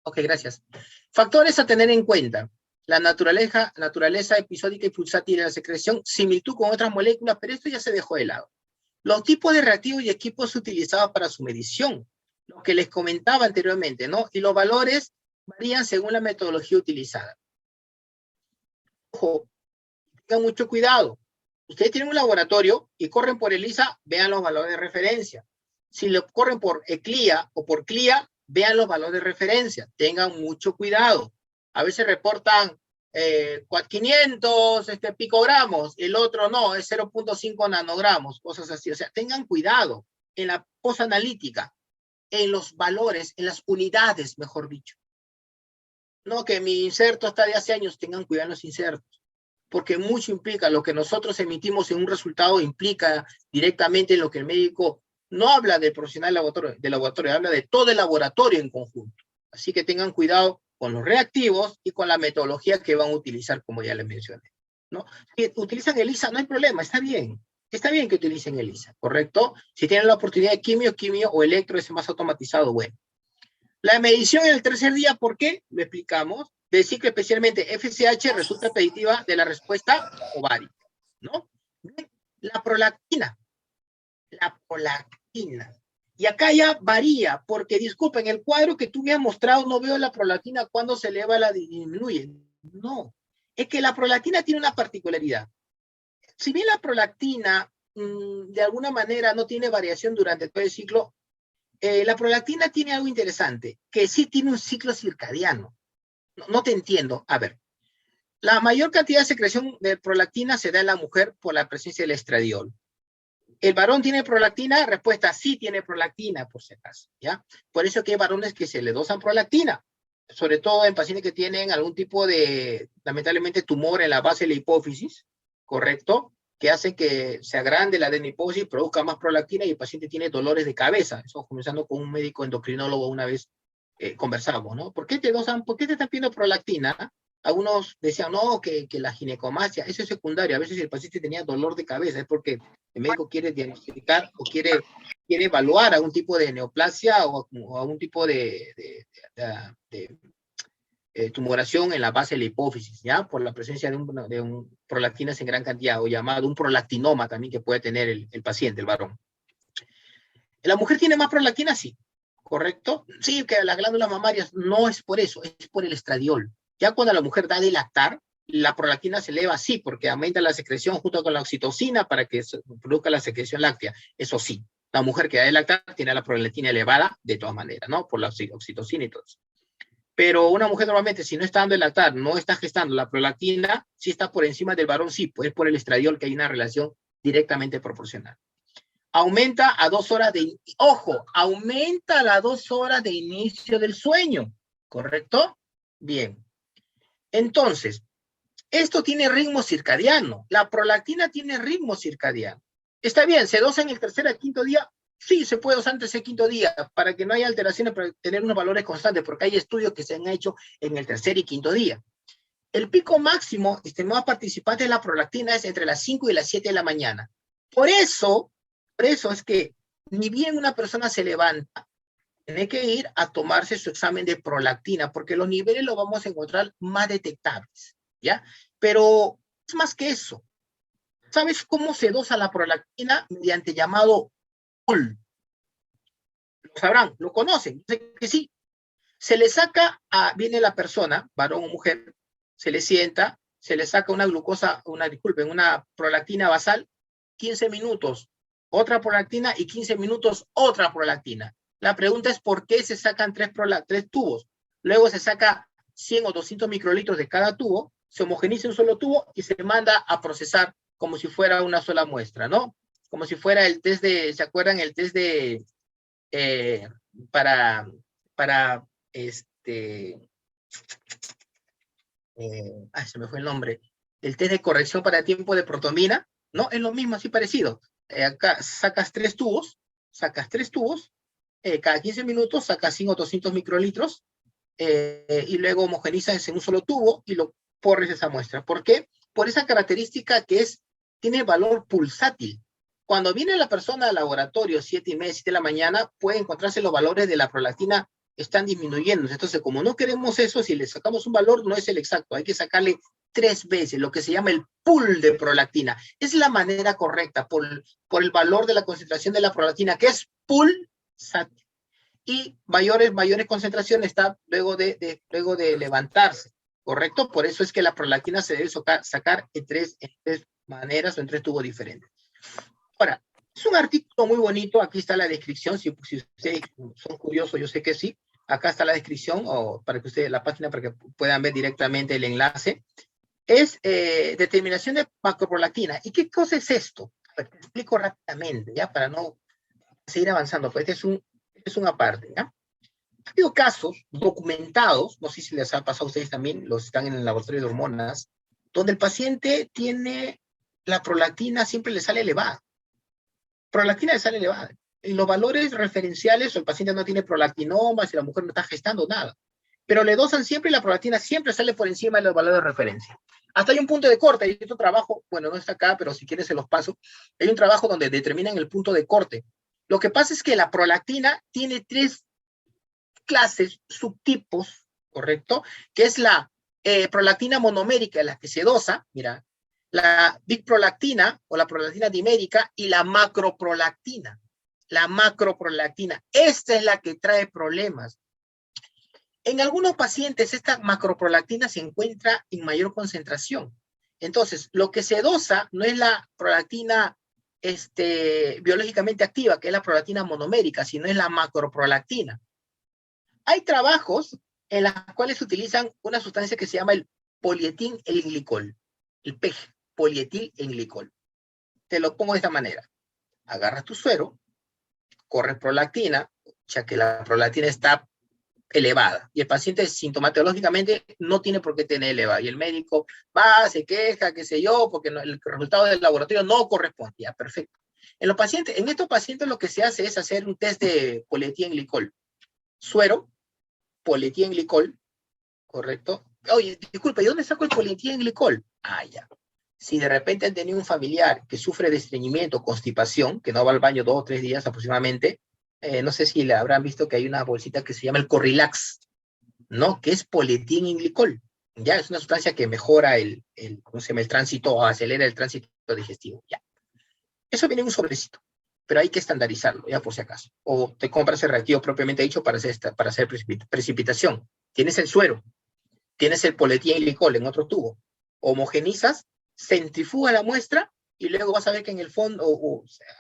Ok, gracias. Factores a tener en cuenta. La naturaleza episódica y pulsátil de la secreción, similitud con otras moléculas, pero esto ya se dejó de lado. Los tipos de reactivos y equipos utilizados para su medición, lo que les comentaba anteriormente, ¿no? Y los valores varían según la metodología utilizada. Ojo, tengan mucho cuidado. Ustedes tienen un laboratorio y corren por ELISA, vean los valores de referencia. Si lo corren por ECLIA o por CLIA, vean los valores de referencia. Tengan mucho cuidado. A veces reportan 500 picogramos, el otro no, es 0.5 nanogramos, cosas así. O sea, tengan cuidado en la posanalítica, en los valores, en las unidades, mejor dicho. No, que mi inserto está de hace años, tengan cuidado en los insertos, porque mucho implica, lo que nosotros emitimos en un resultado implica directamente en lo que el médico no habla del profesional de laboratorio, habla de todo el laboratorio en conjunto. Así que tengan cuidado con los reactivos y con la metodología que van a utilizar, como ya les mencioné, ¿no? Si utilizan ELISA, no hay problema, está bien que utilicen ELISA, ¿correcto? Si tienen la oportunidad de quimio o electro, es más automatizado, bueno. La medición en el tercer día, ¿por qué? Lo explicamos. Del ciclo especialmente FSH resulta predictiva de la respuesta ovárica, ¿no? La prolactina. Y acá ya varía, porque disculpen, el cuadro que tú me has mostrado no veo la prolactina cuando se eleva o la disminuye. No, es que la prolactina tiene una particularidad. Si bien la prolactina de alguna manera no tiene variación durante todo el ciclo, la prolactina tiene algo interesante, que sí tiene un ciclo circadiano. No te entiendo. A ver, la mayor cantidad de secreción de prolactina se da en la mujer por la presencia del estradiol. ¿El varón tiene prolactina? Respuesta, sí tiene prolactina, por si acaso, ¿ya? Por eso que hay varones que se le dosan prolactina, sobre todo en pacientes que tienen algún tipo de, lamentablemente, tumor en la base de la hipófisis, ¿correcto? Que hace que se agrande la adenohipófisis, produzca más prolactina y el paciente tiene dolores de cabeza. Eso comenzando con un médico endocrinólogo una vez conversamos, ¿no? ¿Por qué te están pidiendo prolactina? Algunos decían, no, que la ginecomastia, eso es secundario. A veces el paciente tenía dolor de cabeza, es porque el médico quiere diagnosticar o quiere evaluar algún tipo de neoplasia o algún tipo de tumoración en la base de la hipófisis, ¿ya? Por la presencia de un prolactinas en gran cantidad, o llamado un prolactinoma también que puede tener el paciente, el varón. ¿La mujer tiene más prolactina? Sí. ¿Correcto? Sí, que las glándulas mamarias no es por eso, es por el estradiol. Ya cuando la mujer da de lactar, la prolactina se eleva, sí, porque aumenta la secreción junto con la oxitocina para que se produzca la secreción láctea. Eso sí, la mujer que da de lactar tiene la prolactina elevada de todas maneras, ¿no? Por la oxitocina y todo eso. Pero una mujer normalmente, si no está dando de lactar, no está gestando la prolactina, si está por encima del varón, sí, pues es por el estradiol que hay una relación directamente proporcional. Aumenta a 2 horas de, ojo, aumenta a las 2 horas de inicio del sueño, ¿correcto? Bien. Entonces, esto tiene ritmo circadiano. La prolactina tiene ritmo circadiano. Está bien, ¿se dosa en el tercer al quinto día? Sí, se puede dosar antes del quinto día, para que no haya alteraciones, para tener unos valores constantes, porque hay estudios que se han hecho en el tercer y quinto día. El pico máximo, estimados participantes, de la prolactina es entre las 5 y las 7 de la mañana. Por eso es que ni bien una persona se levanta, tiene que ir a tomarse su examen de prolactina, porque los niveles los vamos a encontrar más detectables, ¿ya? Pero es más que eso. ¿Sabes cómo se dosa la prolactina? Mediante llamado PUL. Lo sabrán, lo conocen, sé que sí. Se le saca, viene la persona, varón o mujer, se le sienta, se le saca una glucosa, una prolactina basal, 15 minutos, otra prolactina y 15 minutos otra prolactina. La pregunta es por qué se sacan tres tubos. Luego se saca 100 o 200 microlitros de cada tubo, se homogeniza un solo tubo y se manda a procesar como si fuera una sola muestra, ¿no? Como si fuera el test de, ¿se acuerdan? El test de, para se me fue el nombre, el test de corrección para tiempo de protomina, ¿no? Es lo mismo, así parecido. Acá sacas tres tubos, cada 15 minutos sacas 100 o 200 microlitros, y luego homogenizas en un solo tubo y lo porres esa muestra. ¿Por qué? Por esa característica que tiene valor pulsátil. Cuando viene la persona al laboratorio, 7:30, 7 de la mañana, puede encontrarse los valores de la prolactina están disminuyendo. Entonces, como no queremos eso, si le sacamos un valor, no es el exacto. Hay que sacarle 3 veces, lo que se llama el pool de prolactina. Es la manera correcta por el valor de la concentración de la prolactina, que es pulsátil. Y mayores concentraciones está luego de levantarse, ¿correcto? Por eso es que la prolactina se debe sacar en tres maneras o en 3 tubos diferentes. Ahora, es un artículo muy bonito, aquí está la descripción, si ustedes son curiosos, yo sé que sí, acá está la descripción, o para que ustedes, la página, para que puedan ver directamente el enlace. Es determinación de macroprolactina. ¿Y qué cosa es esto? Te explico rápidamente, ¿ya? Para no seguir avanzando, pues este es una parte, ¿ya? Ha habido casos documentados, no sé si les ha pasado a ustedes también, los están en el laboratorio de hormonas, donde el paciente tiene la prolactina, siempre le sale elevada. Prolactina le sale elevada. En los valores referenciales, el paciente no tiene prolactinoma, si la mujer no está gestando, nada. Pero le dosan siempre y la prolactina siempre sale por encima de los valores de referencia. Hasta hay un punto de corte, hay otro trabajo, bueno, no está acá, pero si quieren se los paso. Hay un trabajo donde determinan el punto de corte. Lo que pasa es que la prolactina tiene 3 clases, subtipos, ¿correcto? Que es la prolactina monomérica, la que se dosa, mira, la biprolactina o la prolactina dimérica y la macroprolactina. La macroprolactina, esta es la que trae problemas. En algunos pacientes esta macroprolactina se encuentra en mayor concentración. Entonces, lo que se dosa no es la prolactina biológicamente activa, que es la prolactina monomérica, sino es la macroprolactina. Hay trabajos en los cuales se utilizan una sustancia que se llama el polietilenglicol, el PEG, polietilenglicol. Te lo pongo de esta manera. Agarras tu suero, corres prolactina, ya que la prolactina está elevada, y el paciente sintomatológicamente no tiene por qué tener elevada, y el médico va, se queja, qué sé yo, porque el resultado del laboratorio no corresponde. Ya, perfecto. En estos pacientes lo que se hace es hacer un test de polietilenglicol. Suero, polietilenglicol, ¿correcto? Oye, disculpe, ¿y dónde saco el polietilenglicol? Ah, ya. Si de repente han tenido un familiar que sufre de estreñimiento, constipación, que no va al baño 2 o 3 días aproximadamente, no sé si le habrán visto que hay una bolsita que se llama el Corrilax, ¿no? Que es polietilenglicol. Ya, es una sustancia que mejora ¿cómo se llama? El tránsito, o acelera el tránsito digestivo. Ya. Eso viene en un sobrecito, pero hay que estandarizarlo, ya por si acaso. O te compras el reactivo propiamente dicho para hacer precipitación. Tienes el suero, tienes el polietilenglicol en otro tubo. Homogenizas, centrifuga la muestra y luego vas a ver que en el fondo,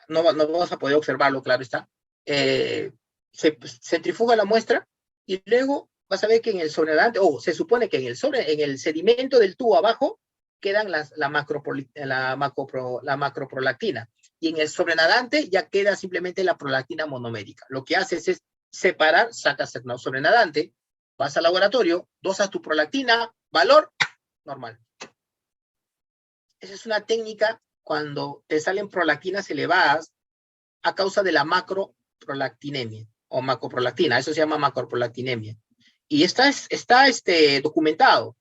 no vas a poder observarlo, claro está, se centrifuga la muestra y luego vas a ver que en el sobrenadante, se supone que en el sedimento del tubo abajo quedan la macroprolactina, y en el sobrenadante ya queda simplemente la prolactina monomérica. Lo que haces es separar, sacas el sobrenadante, vas al laboratorio, dosas tu prolactina, valor normal. Esa es una técnica cuando te salen prolactinas elevadas a causa de la macroprolactinemia o macroprolactina. Eso se llama macroprolactinemia. Y está documentado,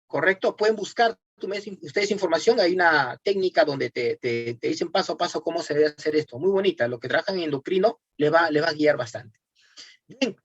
¿correcto? Pueden buscar ustedes información. Hay una técnica donde te dicen paso a paso cómo se debe hacer esto. Muy bonita. Lo que trabajan en endocrino le va a guiar bastante. Bien.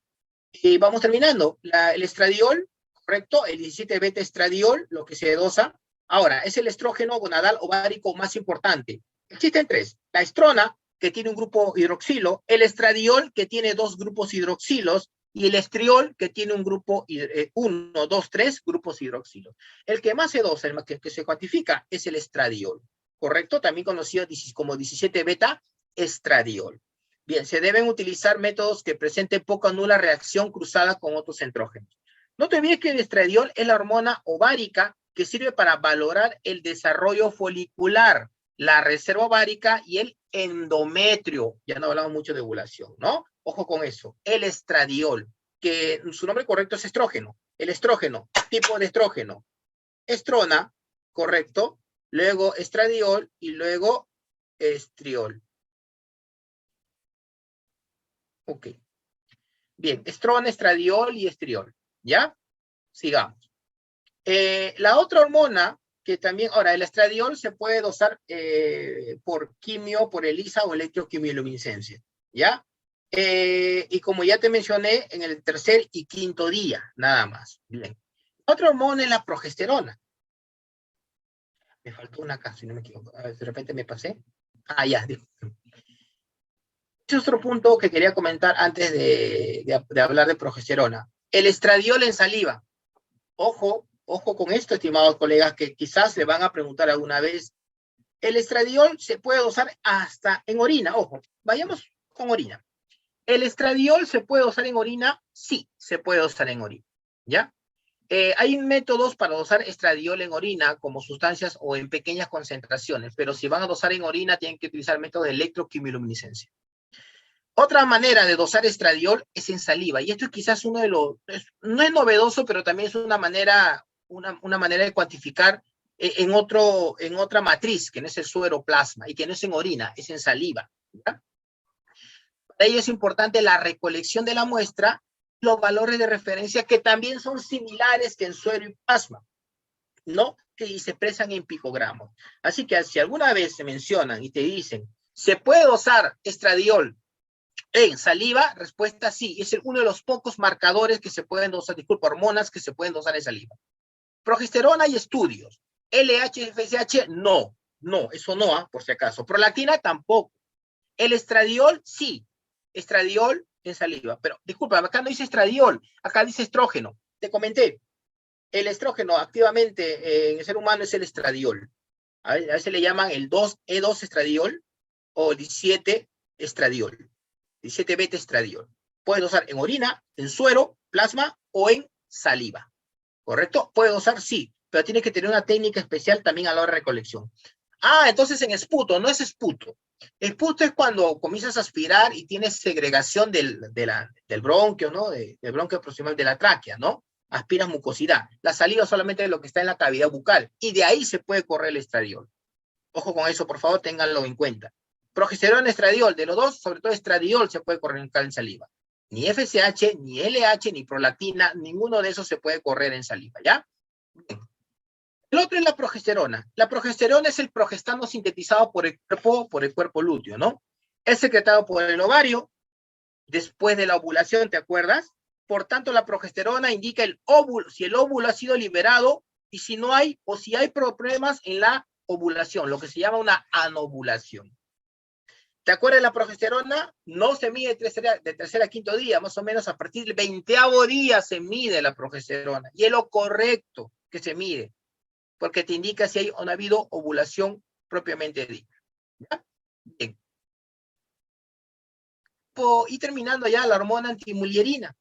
Y vamos terminando. El estradiol, ¿correcto? El 17-beta estradiol, lo que se dosa Ahora, es el estrógeno gonadal ovárico más importante. Existen tres. La estrona, que tiene un grupo hidroxilo, el estradiol, que tiene 2 grupos hidroxilos, y el estriol, que tiene un grupo, 1, 2, 3 grupos hidroxilos. El que más se dosa, el que se cuantifica, es el estradiol, ¿correcto? También conocido como 17-beta estradiol. Bien, se deben utilizar métodos que presenten poca o nula reacción cruzada con otros estrógenos. No te olvides que el estradiol es la hormona ovárica que sirve para valorar el desarrollo folicular, la reserva ovárica y el endometrio. Ya no hablamos mucho de ovulación, ¿no? Ojo con eso. El estradiol, que su nombre correcto es estrógeno. El estrógeno, tipo de estrógeno. Estrona, correcto. Luego estradiol y luego estriol. Ok. Bien, estrona, estradiol y estriol. ¿Ya? Sigamos. La otra hormona que también, ahora, el estradiol se puede dosar por quimio, por ELISA o electroquimioluminiscencia, ¿ya? Y como ya te mencioné, en el tercer y quinto día, nada más. Bien. Otra hormona es la progesterona. Me faltó una acá, si no me equivoco. A ver, de repente me pasé. Ah, ya. Es otro punto que quería comentar antes de hablar de progesterona. El estradiol en saliva. Ojo, ojo con esto, estimados colegas, que quizás le van a preguntar alguna vez. El estradiol se puede dosar hasta en orina. Ojo, vayamos con orina. ¿El estradiol se puede dosar en orina? Sí, se puede dosar en orina. ¿Ya? Hay métodos para dosar estradiol en orina como sustancias o en pequeñas concentraciones, pero si van a dosar en orina tienen que utilizar método de electroquimioluminiscencia. Otra manera de dosar estradiol es en saliva, y esto es quizás uno de los, no es novedoso, pero también es una manera de cuantificar en otra matriz, que no es el suero plasma, y que no es en orina, es en saliva. ¿Ya? Para ello es importante la recolección de la muestra, los valores de referencia que también son similares que en suero y plasma, ¿no? Que se expresan en picogramos. Así que si alguna vez se mencionan y te dicen, ¿se puede dosar estradiol en saliva? Respuesta sí, es uno de los pocos marcadores que se pueden dosar, hormonas que se pueden dosar en saliva. Progesterona y estudios. LH, FSH, no, eso no, por si acaso. Prolactina tampoco. El estradiol, sí, estradiol en saliva, pero disculpa, acá no dice estradiol, acá dice estrógeno. Te comenté, el estrógeno activamente en el ser humano es el estradiol. A veces le llaman el 2E2 estradiol o 17 estradiol. 17 beta estradiol. Puede dosar en orina, en suero, plasma o en saliva. ¿Correcto? Puede dosar, sí, pero tiene que tener una técnica especial también a la hora de recolección. Ah, entonces en esputo, no es esputo. Esputo es cuando comienzas a aspirar y tienes segregación del bronquio, ¿no? Del bronquio proximal de la tráquea, ¿no? Aspiras mucosidad. La saliva solamente es lo que está en la cavidad bucal y de ahí se puede correr el estradiol. Ojo con eso, por favor, ténganlo en cuenta. Progesterona, estradiol, de los dos, sobre todo estradiol se puede correr en saliva. Ni FSH, ni LH, ni prolactina, ninguno de esos se puede correr en saliva, ¿ya? Bien. El otro es la progesterona. La progesterona es el progestano sintetizado por el cuerpo lúteo, ¿no? Es secretado por el ovario después de la ovulación, ¿te acuerdas? Por tanto, la progesterona indica el óvulo, si el óvulo ha sido liberado y si no hay, o si hay problemas en la ovulación, lo que se llama una anovulación. ¿Te acuerdas de la progesterona? No se mide de tercer a quinto día, más o menos a partir del 20º día se mide la progesterona. Y es lo correcto que se mide, porque te indica si hay o no ha habido ovulación propiamente dicha. ¿Ya? Bien. Y terminando ya, la hormona antimulierina.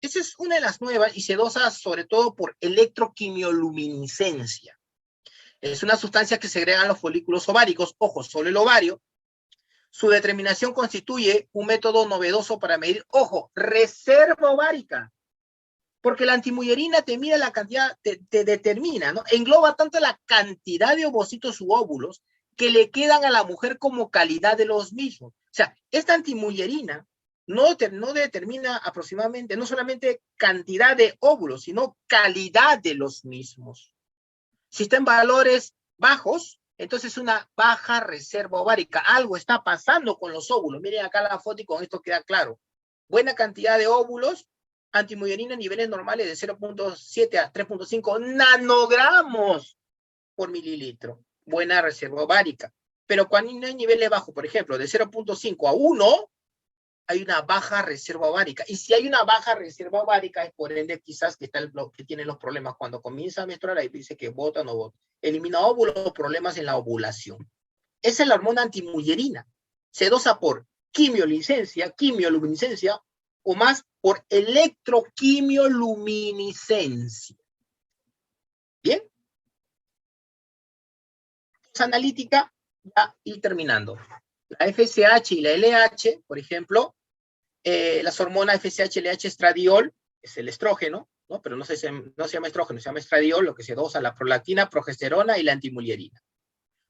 Esa es una de las nuevas y se dosa sobre todo por electroquimioluminiscencia. Es una sustancia que segregan los folículos ováricos, ojo, solo el ovario. Su determinación constituye un método novedoso para medir, ojo, reserva ovárica, porque la antimullerina te mide la cantidad, te determina, ¿no? Engloba tanto la cantidad de ovocitos u óvulos que le quedan a la mujer como calidad de los mismos. O sea, esta antimullerina no determina aproximadamente, no solamente cantidad de óvulos, sino calidad de los mismos. Si está en valores bajos, entonces una baja reserva ovárica. Algo está pasando con los óvulos. Miren acá la foto y con esto queda claro. Buena cantidad de óvulos, antimullerina en niveles normales de 0.7 a 3.5 nanogramos por mililitro. Buena reserva ovárica. Pero cuando no hay niveles bajos, por ejemplo, de 0.5 a 1, hay una baja reserva ovárica. Y si hay una baja reserva ovárica, es por ende quizás que tienen los problemas. Cuando comienza a menstruar, ahí dice que bota o no bota. Elimina óvulos, problemas en la ovulación. Esa es la hormona antimullerina. Se dosa por quimioluminiscencia, o más por electroquimioluminiscencia. ¿Bien? Analítica, ya ir terminando. La FSH y la LH, por ejemplo, las hormonas FSH, LH, estradiol, es el estrógeno, ¿no? Pero no se llama estrógeno, se llama estradiol, lo que se dosa la prolactina, progesterona y la antimullerina.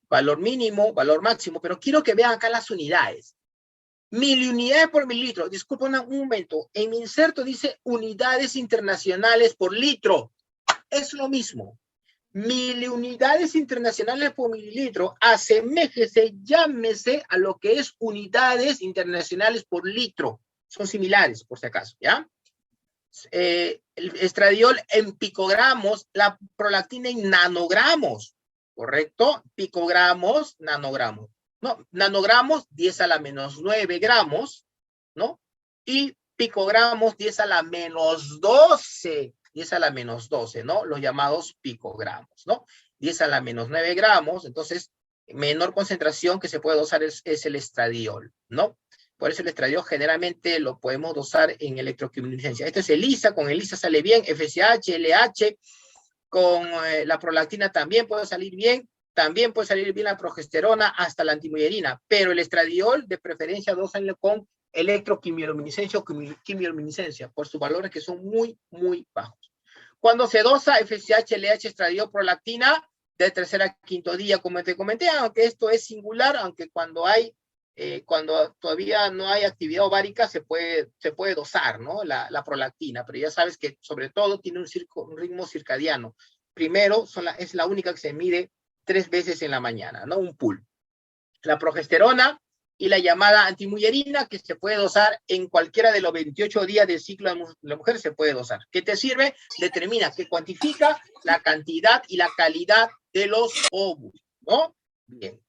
Valor mínimo, valor máximo, pero quiero que vean acá las unidades. Miliunidades por mililitro. Disculpen un momento. En mi inserto dice unidades internacionales por litro. Es lo mismo. Miliunidades internacionales por mililitro. Aseméjese, llámese a lo que es unidades internacionales por litro. Son similares, por si acaso, ¿ya? El estradiol en picogramos, la prolactina en nanogramos, ¿correcto? Picogramos, nanogramos. No, nanogramos, 10 a la menos 9 gramos, ¿no? Y picogramos, 10 a la menos 12, 10 a la menos 12, ¿no? Los llamados picogramos, ¿no? 10 a la menos 9 gramos, entonces, menor concentración que se puede dosar es el estradiol, ¿no? Por eso el estradiol generalmente lo podemos dosar en electroquimiluminiscencia. Esto es ELISA, con ELISA sale bien, FSH, LH, con la prolactina también puede salir bien, también puede salir bien la progesterona hasta la antimullerina, pero el estradiol de preferencia dósenlo con electroquimioluminiscencia o quimioluminiscencia, por sus valores que son muy, muy bajos. Cuando se dosa FSH, LH, estradiol, prolactina, de tercer a quinto día, como te comenté, aunque esto es singular, aunque cuando todavía no hay actividad ovárica se puede dosar, ¿no? La prolactina, pero ya sabes que sobre todo tiene un ritmo circadiano. Primero, es la única que se mide 3 veces en la mañana, ¿no? Un pool. La progesterona y la llamada antimullerina, que se puede dosar en cualquiera de los 28 días del ciclo de la mujer, se puede dosar. ¿Qué te sirve? Determina, que cuantifica la cantidad y la calidad de los óvulos, ¿no? Bien.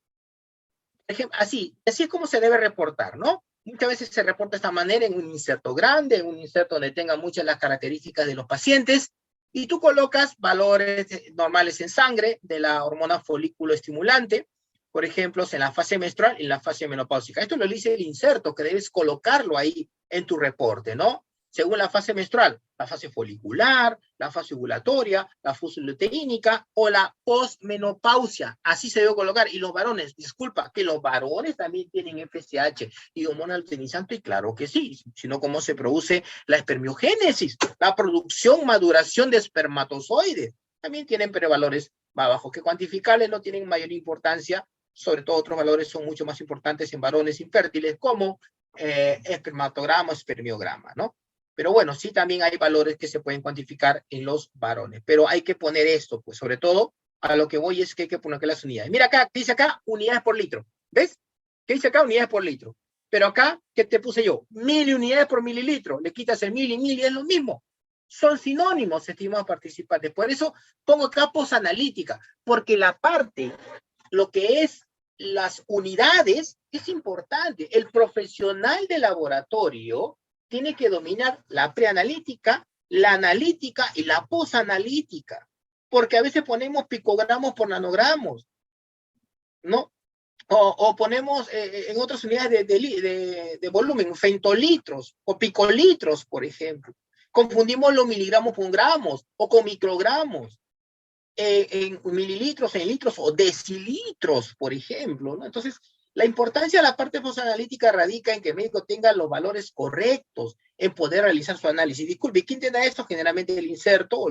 Así es como se debe reportar, ¿no? Muchas veces se reporta de esta manera en un inserto grande, en un inserto donde tenga muchas las características de los pacientes, y tú colocas valores normales en sangre de la hormona folículo estimulante, por ejemplo, en la fase menstrual y en la fase menopáusica. Esto lo dice el inserto, que debes colocarlo ahí en tu reporte, ¿no? Según la fase menstrual, la fase folicular, la fase ovulatoria, la fase luteínica o la postmenopausia. Así se debe colocar. Y los varones, disculpa, que los varones también tienen FSH y hormona luteinizante, y claro que sí, sino cómo se produce la espermiogénesis, la producción, maduración de espermatozoides. También tienen prevalores más bajos, que cuantificables no tienen mayor importancia, sobre todo otros valores son mucho más importantes en varones infértiles, como espermatograma o espermiograma, ¿no? Pero bueno, sí también hay valores que se pueden cuantificar en los varones. Pero hay que poner esto, pues sobre todo, a lo que voy es que hay que poner aquí las unidades. Mira acá, dice acá, unidades por litro. ¿Ves? ¿Qué dice acá? Unidades por litro. Pero acá, ¿qué te puse yo? 1000 unidades por mililitro. Le quitas el 1000 y 1000 y es lo mismo. Son sinónimos, estimados participantes. Por eso pongo acá posanalítica, porque la parte, lo que es las unidades, es importante. El profesional de laboratorio tiene que dominar la preanalítica, la analítica y la posanalítica, porque a veces ponemos picogramos por nanogramos, ¿no? O ponemos en otras unidades de volumen, femtolitros o picolitros, por ejemplo. Confundimos los miligramos con gramos o con microgramos, en mililitros, en litros o decilitros, por ejemplo, ¿no? Entonces, la importancia de la parte posanalítica radica en que el médico tenga los valores correctos en poder realizar su análisis. Disculpe, ¿quién te da esto? Generalmente el inserto o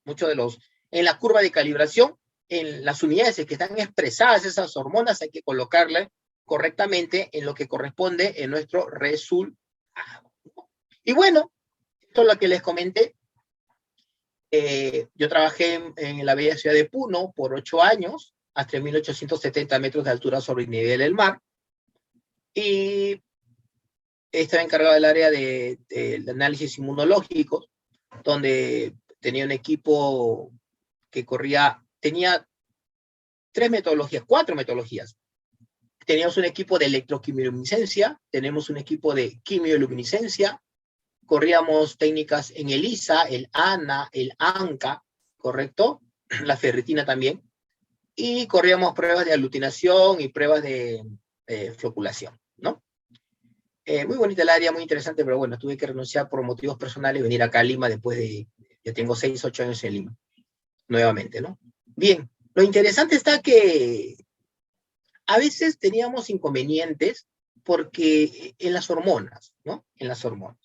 muchos de los, en la curva de calibración, en las unidades que están expresadas esas hormonas, hay que colocarlas correctamente en lo que corresponde en nuestro resultado. Y bueno, esto es lo que les comenté. Yo trabajé en la bella ciudad de Puno por 8 años, a 3.870 metros de altura sobre el nivel del mar, y estaba encargado del área de análisis inmunológicos, donde tenía un equipo que tenía cuatro metodologías. Teníamos un equipo de electroquimiluminiscencia, tenemos un equipo de quimioluminiscencia, corríamos técnicas en el ISA, el ANA, el ANCA, ¿correcto? La ferritina también. Y corríamos pruebas de aglutinación y pruebas de floculación, ¿no? Muy bonita el área, muy interesante, pero bueno, tuve que renunciar por motivos personales y venir acá a Lima después de, ya tengo 6, 8 años en Lima, nuevamente, ¿no? Bien, lo interesante está que a veces teníamos inconvenientes porque en las hormonas, ¿no? En las hormonas.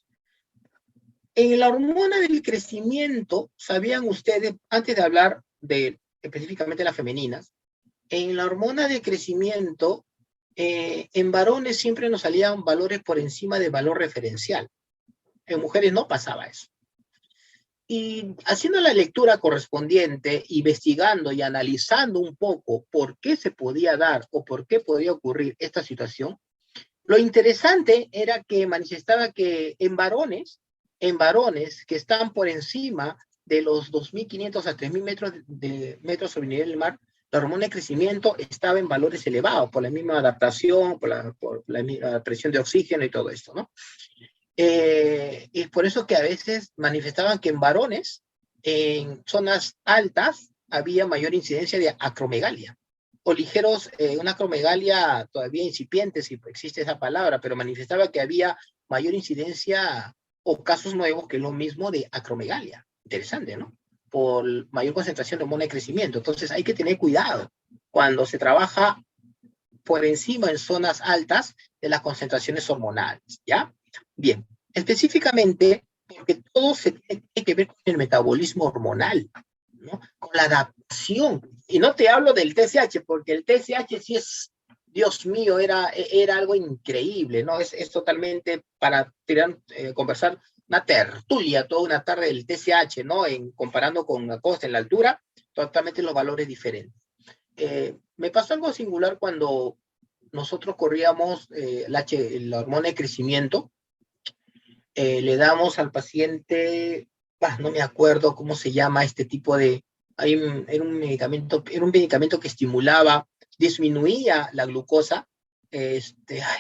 En la hormona del crecimiento, ¿sabían ustedes, antes de hablar de específicamente las femeninas, en la hormona de crecimiento, en varones siempre nos salían valores por encima del valor referencial. En mujeres no pasaba eso. Y haciendo la lectura correspondiente, investigando y analizando un poco por qué se podía dar o por qué podía ocurrir esta situación, lo interesante era que manifestaba que en varones que están por encima de los 2.500 a 3.000 metros sobre el nivel del mar, la hormona de crecimiento estaba en valores elevados por la misma adaptación, por la misma presión de oxígeno y todo esto, ¿no? Y por eso que a veces manifestaban que en varones, en zonas altas, había mayor incidencia de acromegalia, o ligeros, una acromegalia todavía incipiente, si existe esa palabra, pero manifestaba que había mayor incidencia o casos nuevos, que es lo mismo de acromegalia. Interesante, ¿no? Por mayor concentración de hormona de crecimiento. Entonces hay que tener cuidado cuando se trabaja por encima en zonas altas de las concentraciones hormonales, ¿ya? Bien, específicamente, porque todo se tiene que ver con el metabolismo hormonal, ¿no? Con la adaptación. Y no te hablo del TSH, porque el TSH sí es, Dios mío, era algo increíble, ¿no? Es totalmente para conversar una tertulia toda una tarde del TSH, ¿no? Comparando con la costa en la altura, totalmente los valores diferentes. Me pasó algo singular cuando nosotros corríamos la hormona de crecimiento. Le damos al paciente, no me acuerdo cómo se llama este tipo de, era un medicamento que estimulaba, disminuía la glucosa,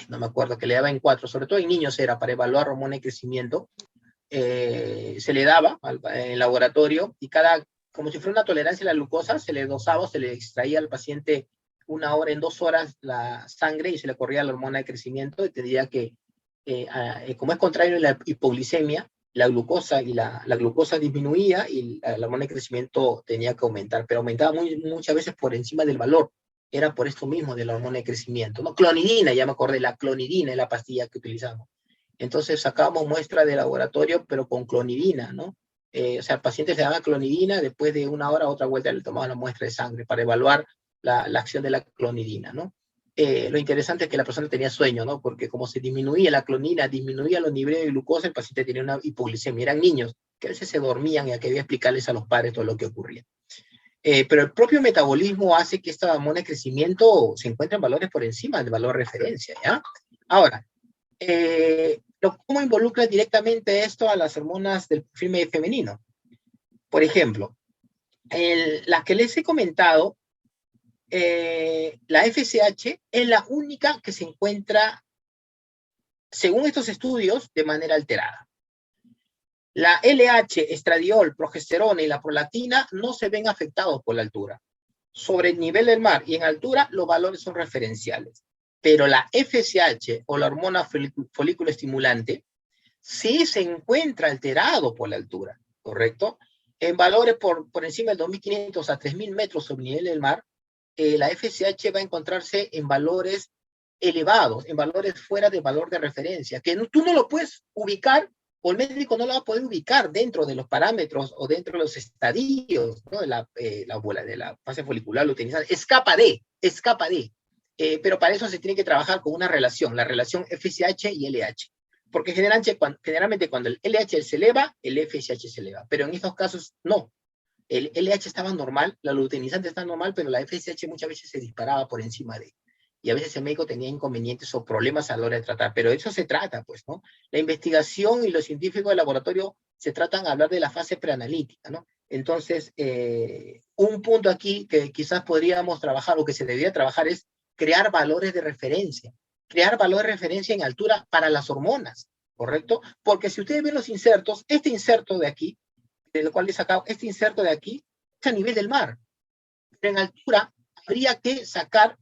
no me acuerdo, que le daba en 4, sobre todo en niños era para evaluar hormona de crecimiento. Se le daba en el laboratorio y como si fuera una tolerancia a la glucosa, se le dosaba, se le extraía al paciente 1 hora, en 2 horas la sangre y se le corría la hormona de crecimiento y te diría que como es contrario a la hipoglicemia, la glucosa disminuía y la hormona de crecimiento tenía que aumentar, pero aumentaba muchas veces por encima del valor. Era por esto mismo de la hormona de crecimiento, ¿no? Clonidina, ya me acordé, la clonidina es la pastilla que utilizamos. Entonces sacábamos muestra de laboratorio, pero con clonidina, ¿no? O sea, al paciente se daba clonidina, después de 1 hora, otra vuelta le tomaban la muestra de sangre para evaluar la acción de la clonidina, ¿no? Lo interesante es que la persona tenía sueño, ¿no? Porque como se disminuía la clonidina, disminuía los niveles de glucosa, el paciente tenía una hipoglicemia. Eran niños que a veces se dormían y había que explicarles a los padres todo lo que ocurría. Pero el propio metabolismo hace que esta hormona de crecimiento se encuentre en valores por encima del valor de referencia, ¿ya? Ahora, ¿cómo involucra directamente esto a las hormonas del perfil femenino? Por ejemplo, las que les he comentado, la FSH es la única que se encuentra, según estos estudios, de manera alterada. La LH, estradiol, progesterona y la prolactina no se ven afectados por la altura. Sobre el nivel del mar y en altura, los valores son referenciales. Pero la FSH, o la hormona folículo estimulante, sí se encuentra alterado por la altura, ¿correcto? En valores por encima de 2.500 a 3.000 metros sobre el nivel del mar, la FSH va a encontrarse en valores elevados, en valores fuera del valor de referencia, que tú no lo puedes ubicar, o el médico no lo va a poder ubicar dentro de los parámetros o dentro de los estadios, ¿no? de la fase folicular utilizada. Escapa de. Pero para eso se tiene que trabajar con una relación, la relación FSH y LH. Porque generalmente cuando el LH se eleva, el FSH se eleva. Pero en estos casos, no. El LH estaba normal, la luteinizante estaba normal, pero la FSH muchas veces se disparaba por encima de. Y a veces el médico tenía inconvenientes o problemas a la hora de tratar. Pero de eso se trata, pues, ¿no? La investigación y los científicos de laboratorio se tratan de hablar de la fase preanalítica, ¿no? Entonces, un punto aquí que quizás podríamos trabajar o que se debería trabajar es crear valores de referencia. Crear valores de referencia en altura para las hormonas, ¿correcto? Porque si ustedes ven los insertos, este inserto de aquí, del cual he sacado, este inserto de aquí, es a nivel del mar. Pero en altura habría que sacar,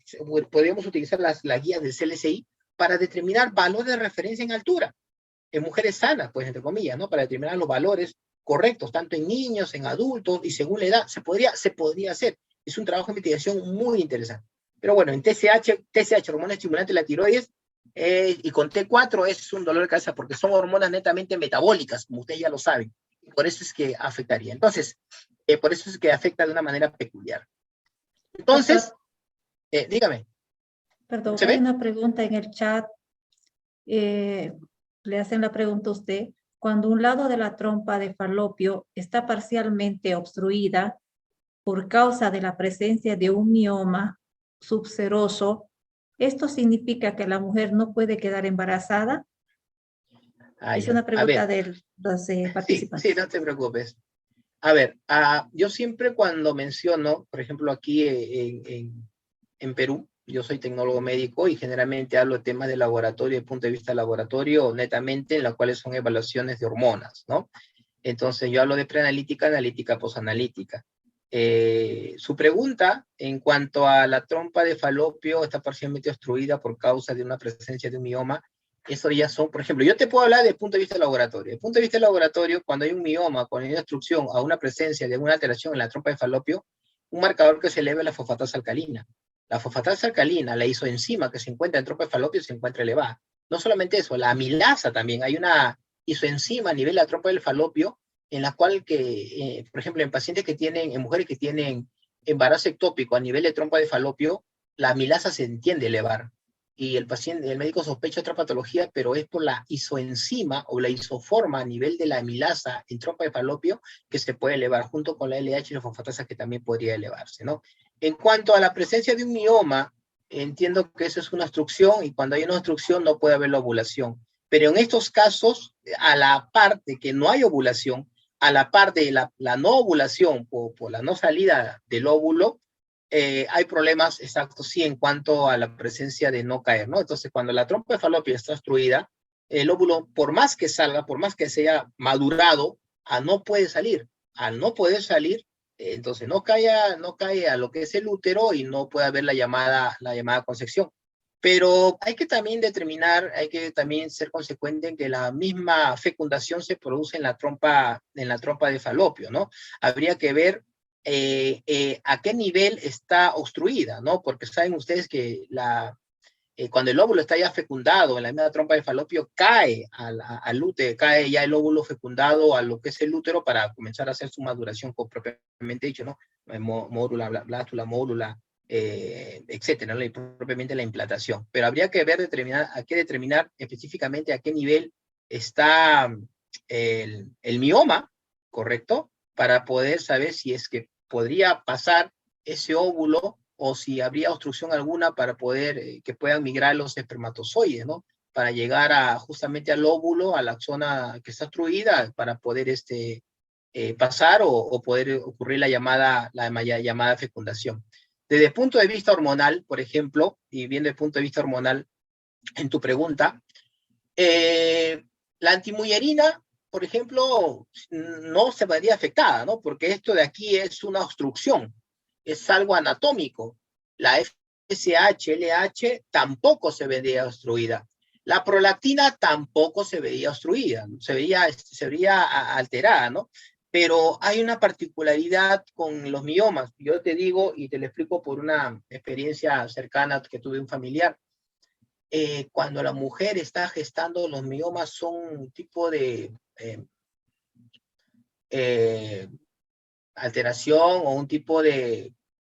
podríamos utilizar las guías del CLCI para determinar valores de referencia en altura. En mujeres sanas, pues entre comillas, ¿no? Para determinar los valores correctos, tanto en niños, en adultos, y según la edad, se podría hacer. Es un trabajo de investigación muy interesante. Pero bueno, en TSH, hormona estimulante de la tiroides, y con T4 es un dolor de cabeza porque son hormonas netamente metabólicas, como ustedes ya lo saben. Por eso es que afectaría. Entonces, por eso es que afecta de una manera peculiar. Entonces, Doctor, dígame, perdón, ¿se hay ve? una pregunta en el chat. eh, Le hacen la pregunta a usted. Cuando un lado de la trompa de falopio está parcialmente obstruida por causa de la presencia de un mioma subseroso, ¿esto significa que la mujer no puede quedar embarazada? Ah, Es ya. una A pregunta ver, de los sí, participantes. no te preocupes. A ver, yo siempre cuando menciono, por ejemplo, aquí en Perú, yo soy tecnólogo médico y generalmente hablo de temas de laboratorio, de punto de vista laboratorio, netamente, en las cuales son evaluaciones de hormonas, ¿no? Entonces yo hablo de preanalítica, analítica, posanalítica. Su pregunta en cuanto a la trompa de falopio está parcialmente obstruida por causa de una presencia de un mioma. Eso ya son, por ejemplo, yo te puedo hablar desde el punto de vista laboratorio. Desde el punto de vista laboratorio, cuando hay un mioma, cuando hay una obstrucción a una presencia de una alteración en la trompa de falopio, un marcador que se eleva es la fosfatasa alcalina. La fosfatasa alcalina, la isoenzima que se encuentra en trompa de falopio, se encuentra elevada. No solamente eso, la amilasa también. Hay una isoenzima a nivel de la trompa del falopio, en la cual que, por ejemplo, en pacientes que tienen, en mujeres que tienen embarazo ectópico a nivel de trompa de falopio, la amilasa se entiende elevar. Y el paciente, el médico sospecha otra patología, pero es por la isoenzima o la isoforma a nivel de la amilasa en trompa de falopio que se puede elevar, junto con la LH y la fosfatasa que también podría elevarse, ¿no? En cuanto a la presencia de un mioma, entiendo que eso es una obstrucción y cuando hay una obstrucción no puede haber la ovulación. Pero en estos casos, a la parte que no hay ovulación, a la par de la no ovulación por la no salida del óvulo, hay problemas exactos, sí, en cuanto a la presencia de no caer, ¿no? Entonces, cuando la trompa de falopio está obstruida, el óvulo, por más que salga, por más que sea madurado, no puede salir. Al no poder salir, entonces no cae a lo que es el útero y no puede haber la llamada concepción. Pero hay que también determinar, hay que también ser consecuente en que la misma fecundación se produce en la trompa de falopio, ¿no? Habría que ver a qué nivel está obstruida, ¿no? Porque saben ustedes que cuando el óvulo está ya fecundado en la misma trompa de falopio, cae al útero, cae ya el óvulo fecundado a lo que es el útero para comenzar a hacer su maduración propiamente dicho, ¿no? Mórula, blástula, mórula, etcétera, ¿no? Y propiamente la implantación. Pero habría que ver, hay que determinar específicamente a qué nivel está el mioma, ¿correcto? Para poder saber si es que podría pasar ese óvulo o si habría obstrucción alguna para poder que puedan migrar los espermatozoides, ¿no? Para llegar justamente al óvulo, a la zona que está obstruida, para poder pasar o poder ocurrir la llamada fecundación. Desde el punto de vista hormonal, por ejemplo, y viendo el punto de vista hormonal en tu pregunta, la antimuyerina, por ejemplo, no se vería afectada, ¿no? Porque esto de aquí es una obstrucción, es algo anatómico. La FSH, LH tampoco se vería obstruida. La prolactina tampoco se veía obstruida, se vería alterada, ¿no? Pero hay una particularidad con los miomas. Yo te digo y te lo explico por una experiencia cercana que tuve un familiar. Cuando la mujer está gestando, los miomas son un tipo de eh, alteración o un tipo de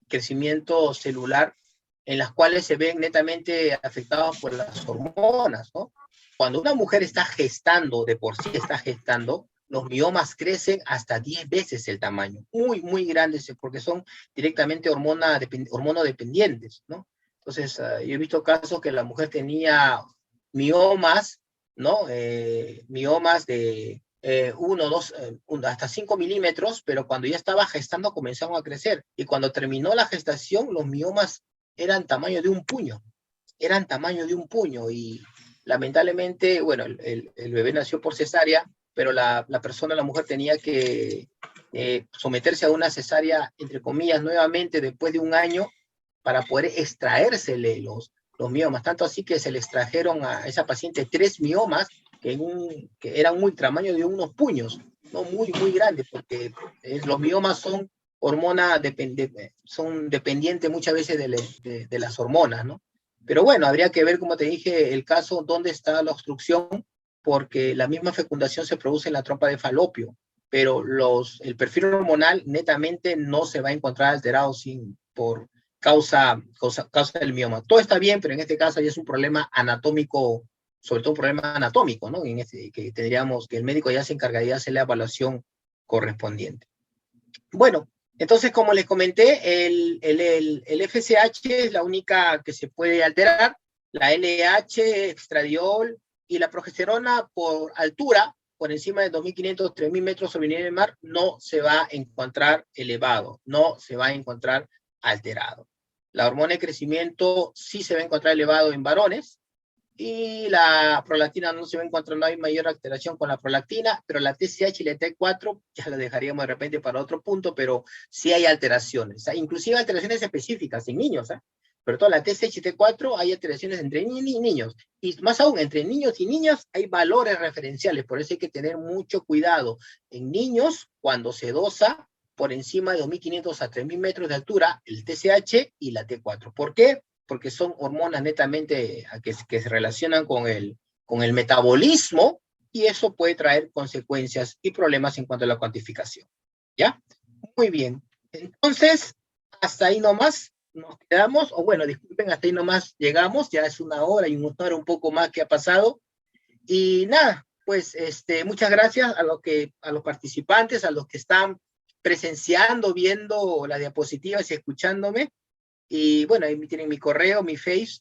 crecimiento celular en las cuales se ven netamente afectados por las hormonas, ¿no? Cuando una mujer está gestando, de por sí está gestando, los miomas crecen hasta 10 veces el tamaño, muy, muy grandes, porque son directamente hormonodependientes, ¿no? Entonces, yo he visto casos que la mujer tenía miomas, ¿no? Miomas 1, 2, hasta 5 milímetros, pero cuando ya estaba gestando comenzaron a crecer. Y cuando terminó la gestación, los miomas eran tamaño de un puño. Eran tamaño de un puño. Y lamentablemente, bueno, el bebé nació por cesárea, pero la persona, la mujer, tenía que someterse a una cesárea, entre comillas, nuevamente después de un año para poder extraérsele los miomas. Tanto así que se le extrajeron a esa paciente 3 miomas que eran muy tamaño de unos puños, no muy, muy grandes, porque los miomas son son dependientes muchas veces de las hormonas, ¿no? Pero bueno, habría que ver, como te dije, el caso dónde está la obstrucción, porque la misma fecundación se produce en la trompa de falopio, pero el perfil hormonal netamente no se va a encontrar alterado por causa del mioma. Todo está bien, pero en este caso ya es un problema anatómico, sobre todo un problema anatómico, ¿no? Que tendríamos que el médico ya se encargaría de hacer la evaluación correspondiente. Bueno, entonces, como les comenté, el FSH es la única que se puede alterar, la LH, estradiol y la progesterona por altura, por encima de 2.500, 3.000 metros sobre el nivel del mar, no se va a encontrar elevado, no se va a encontrar alterado. La hormona de crecimiento sí se va a encontrar elevado en varones, y la prolactina no se va a encontrar, no hay mayor alteración con la prolactina, pero la TSH y la T4 ya la dejaríamos de repente para otro punto, pero sí hay alteraciones, o sea, inclusive alteraciones específicas en niños, ¿eh? Pero toda la TSH y T4 hay alteraciones entre niños y niños, y más aún, entre niños y niñas hay valores referenciales, por eso hay que tener mucho cuidado. En niños, cuando se dosa por encima de 2.500 a 3.000 metros de altura, el TSH y la T4. ¿Por qué? Porque son hormonas netamente que se relacionan con el metabolismo, y eso puede traer consecuencias y problemas en cuanto a la cuantificación. ¿Ya? Muy bien. Entonces, hasta ahí nomás nos quedamos, o bueno, disculpen, hasta ahí nomás llegamos, ya es 1 hora y 1 hora un poco más que ha pasado. Y nada, pues muchas gracias a los participantes, a los que están presenciando, viendo las diapositivas y escuchándome. Y bueno, ahí tienen mi correo, mi Face,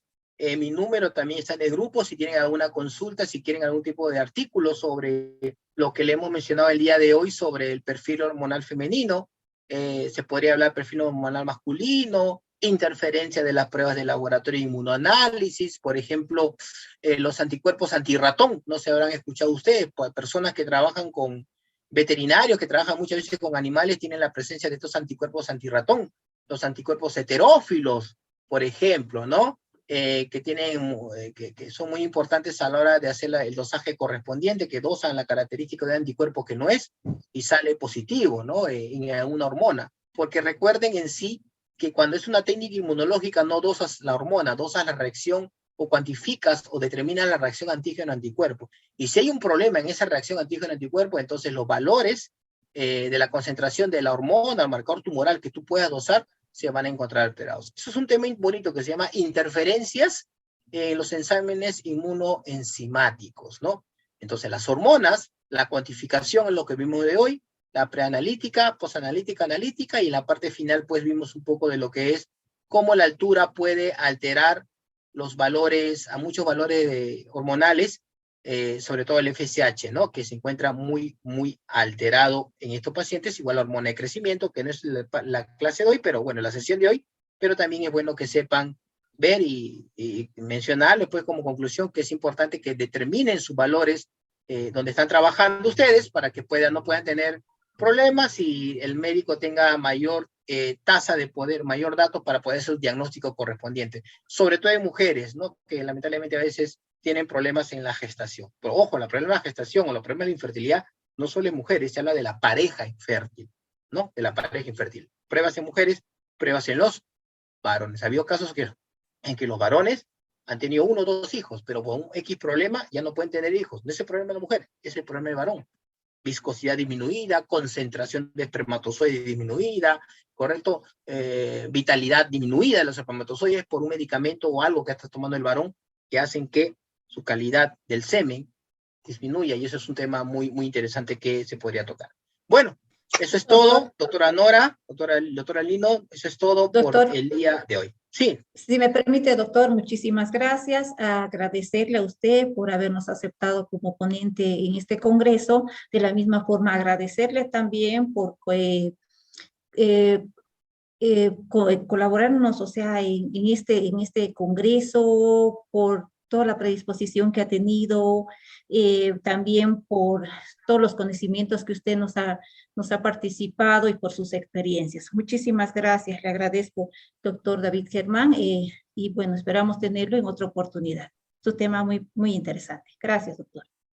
mi número también está en el grupo, si tienen alguna consulta, si quieren algún tipo de artículo sobre lo que le hemos mencionado el día de hoy sobre el perfil hormonal femenino, se podría hablar perfil hormonal masculino, interferencia de las pruebas de laboratorio de inmunoanálisis, por ejemplo, los anticuerpos antirratón, no se habrán escuchado ustedes, pues, personas que trabajan con veterinarios, que trabajan muchas veces con animales, tienen la presencia de estos anticuerpos antirratón, los anticuerpos heterófilos, por ejemplo, ¿no? Que son muy importantes a la hora de hacer el dosaje correspondiente, que dosan la característica de anticuerpo que no es, y sale positivo, ¿no? En una hormona. Porque recuerden en sí que cuando es una técnica inmunológica no dosas la hormona, dosas la reacción o cuantificas o determinas la reacción antígeno-anticuerpo. Y si hay un problema en esa reacción antígeno-anticuerpo, entonces los valores de la concentración de la hormona, el marcador tumoral que tú puedas dosar, se van a encontrar alterados. Eso es un tema muy bonito que se llama interferencias en los exámenes inmunoenzimáticos, ¿no? Entonces, las hormonas, la cuantificación es lo que vimos de hoy, la preanalítica, posanalítica, analítica, y en la parte final, pues, vimos un poco de lo que es cómo la altura puede alterar los valores, a muchos valores hormonales, sobre todo el FSH, ¿no? Que se encuentra muy, muy alterado en estos pacientes, igual la hormona de crecimiento, que no es la clase de hoy, pero bueno, la sesión de hoy, pero también es bueno que sepan ver y mencionarles, pues, como conclusión, que es importante que determinen sus valores donde están trabajando ustedes, para que no puedan tener problemas y el médico tenga mayor tasa de poder, mayor datos para poder hacer un diagnóstico correspondiente, sobre todo en mujeres, ¿no? Que lamentablemente a veces tienen problemas en la gestación. Pero ojo, el problema de la gestación o los problemas de infertilidad no solo en mujeres, se habla de la pareja infértil, ¿no? De la pareja infértil. Pruebas en mujeres, pruebas en los varones. Ha habido casos en que los varones han tenido 1 o 2 hijos, pero por un X problema ya no pueden tener hijos. No es el problema de la mujer, es el problema del varón. Viscosidad disminuida, concentración de espermatozoides disminuida, ¿correcto? Vitalidad disminuida de los espermatozoides por un medicamento o algo que está tomando el varón, que hacen que su calidad del semen disminuya, y eso es un tema muy, muy interesante que se podría tocar. Bueno, eso es todo, doctora Nora, doctora Lino, eso es todo por el día de hoy. Sí, Si me permite, doctor, muchísimas gracias. Agradecerle a usted por habernos aceptado como ponente en este congreso. De la misma forma, agradecerle también por eh, colaborarnos, o sea, en este congreso, por toda la predisposición que ha tenido, también por todos los conocimientos que usted nos ha participado y por sus experiencias. Muchísimas gracias, le agradezco, doctor David Germán, y bueno, esperamos tenerlo en otra oportunidad. Es un tema muy, muy interesante. Gracias, doctor.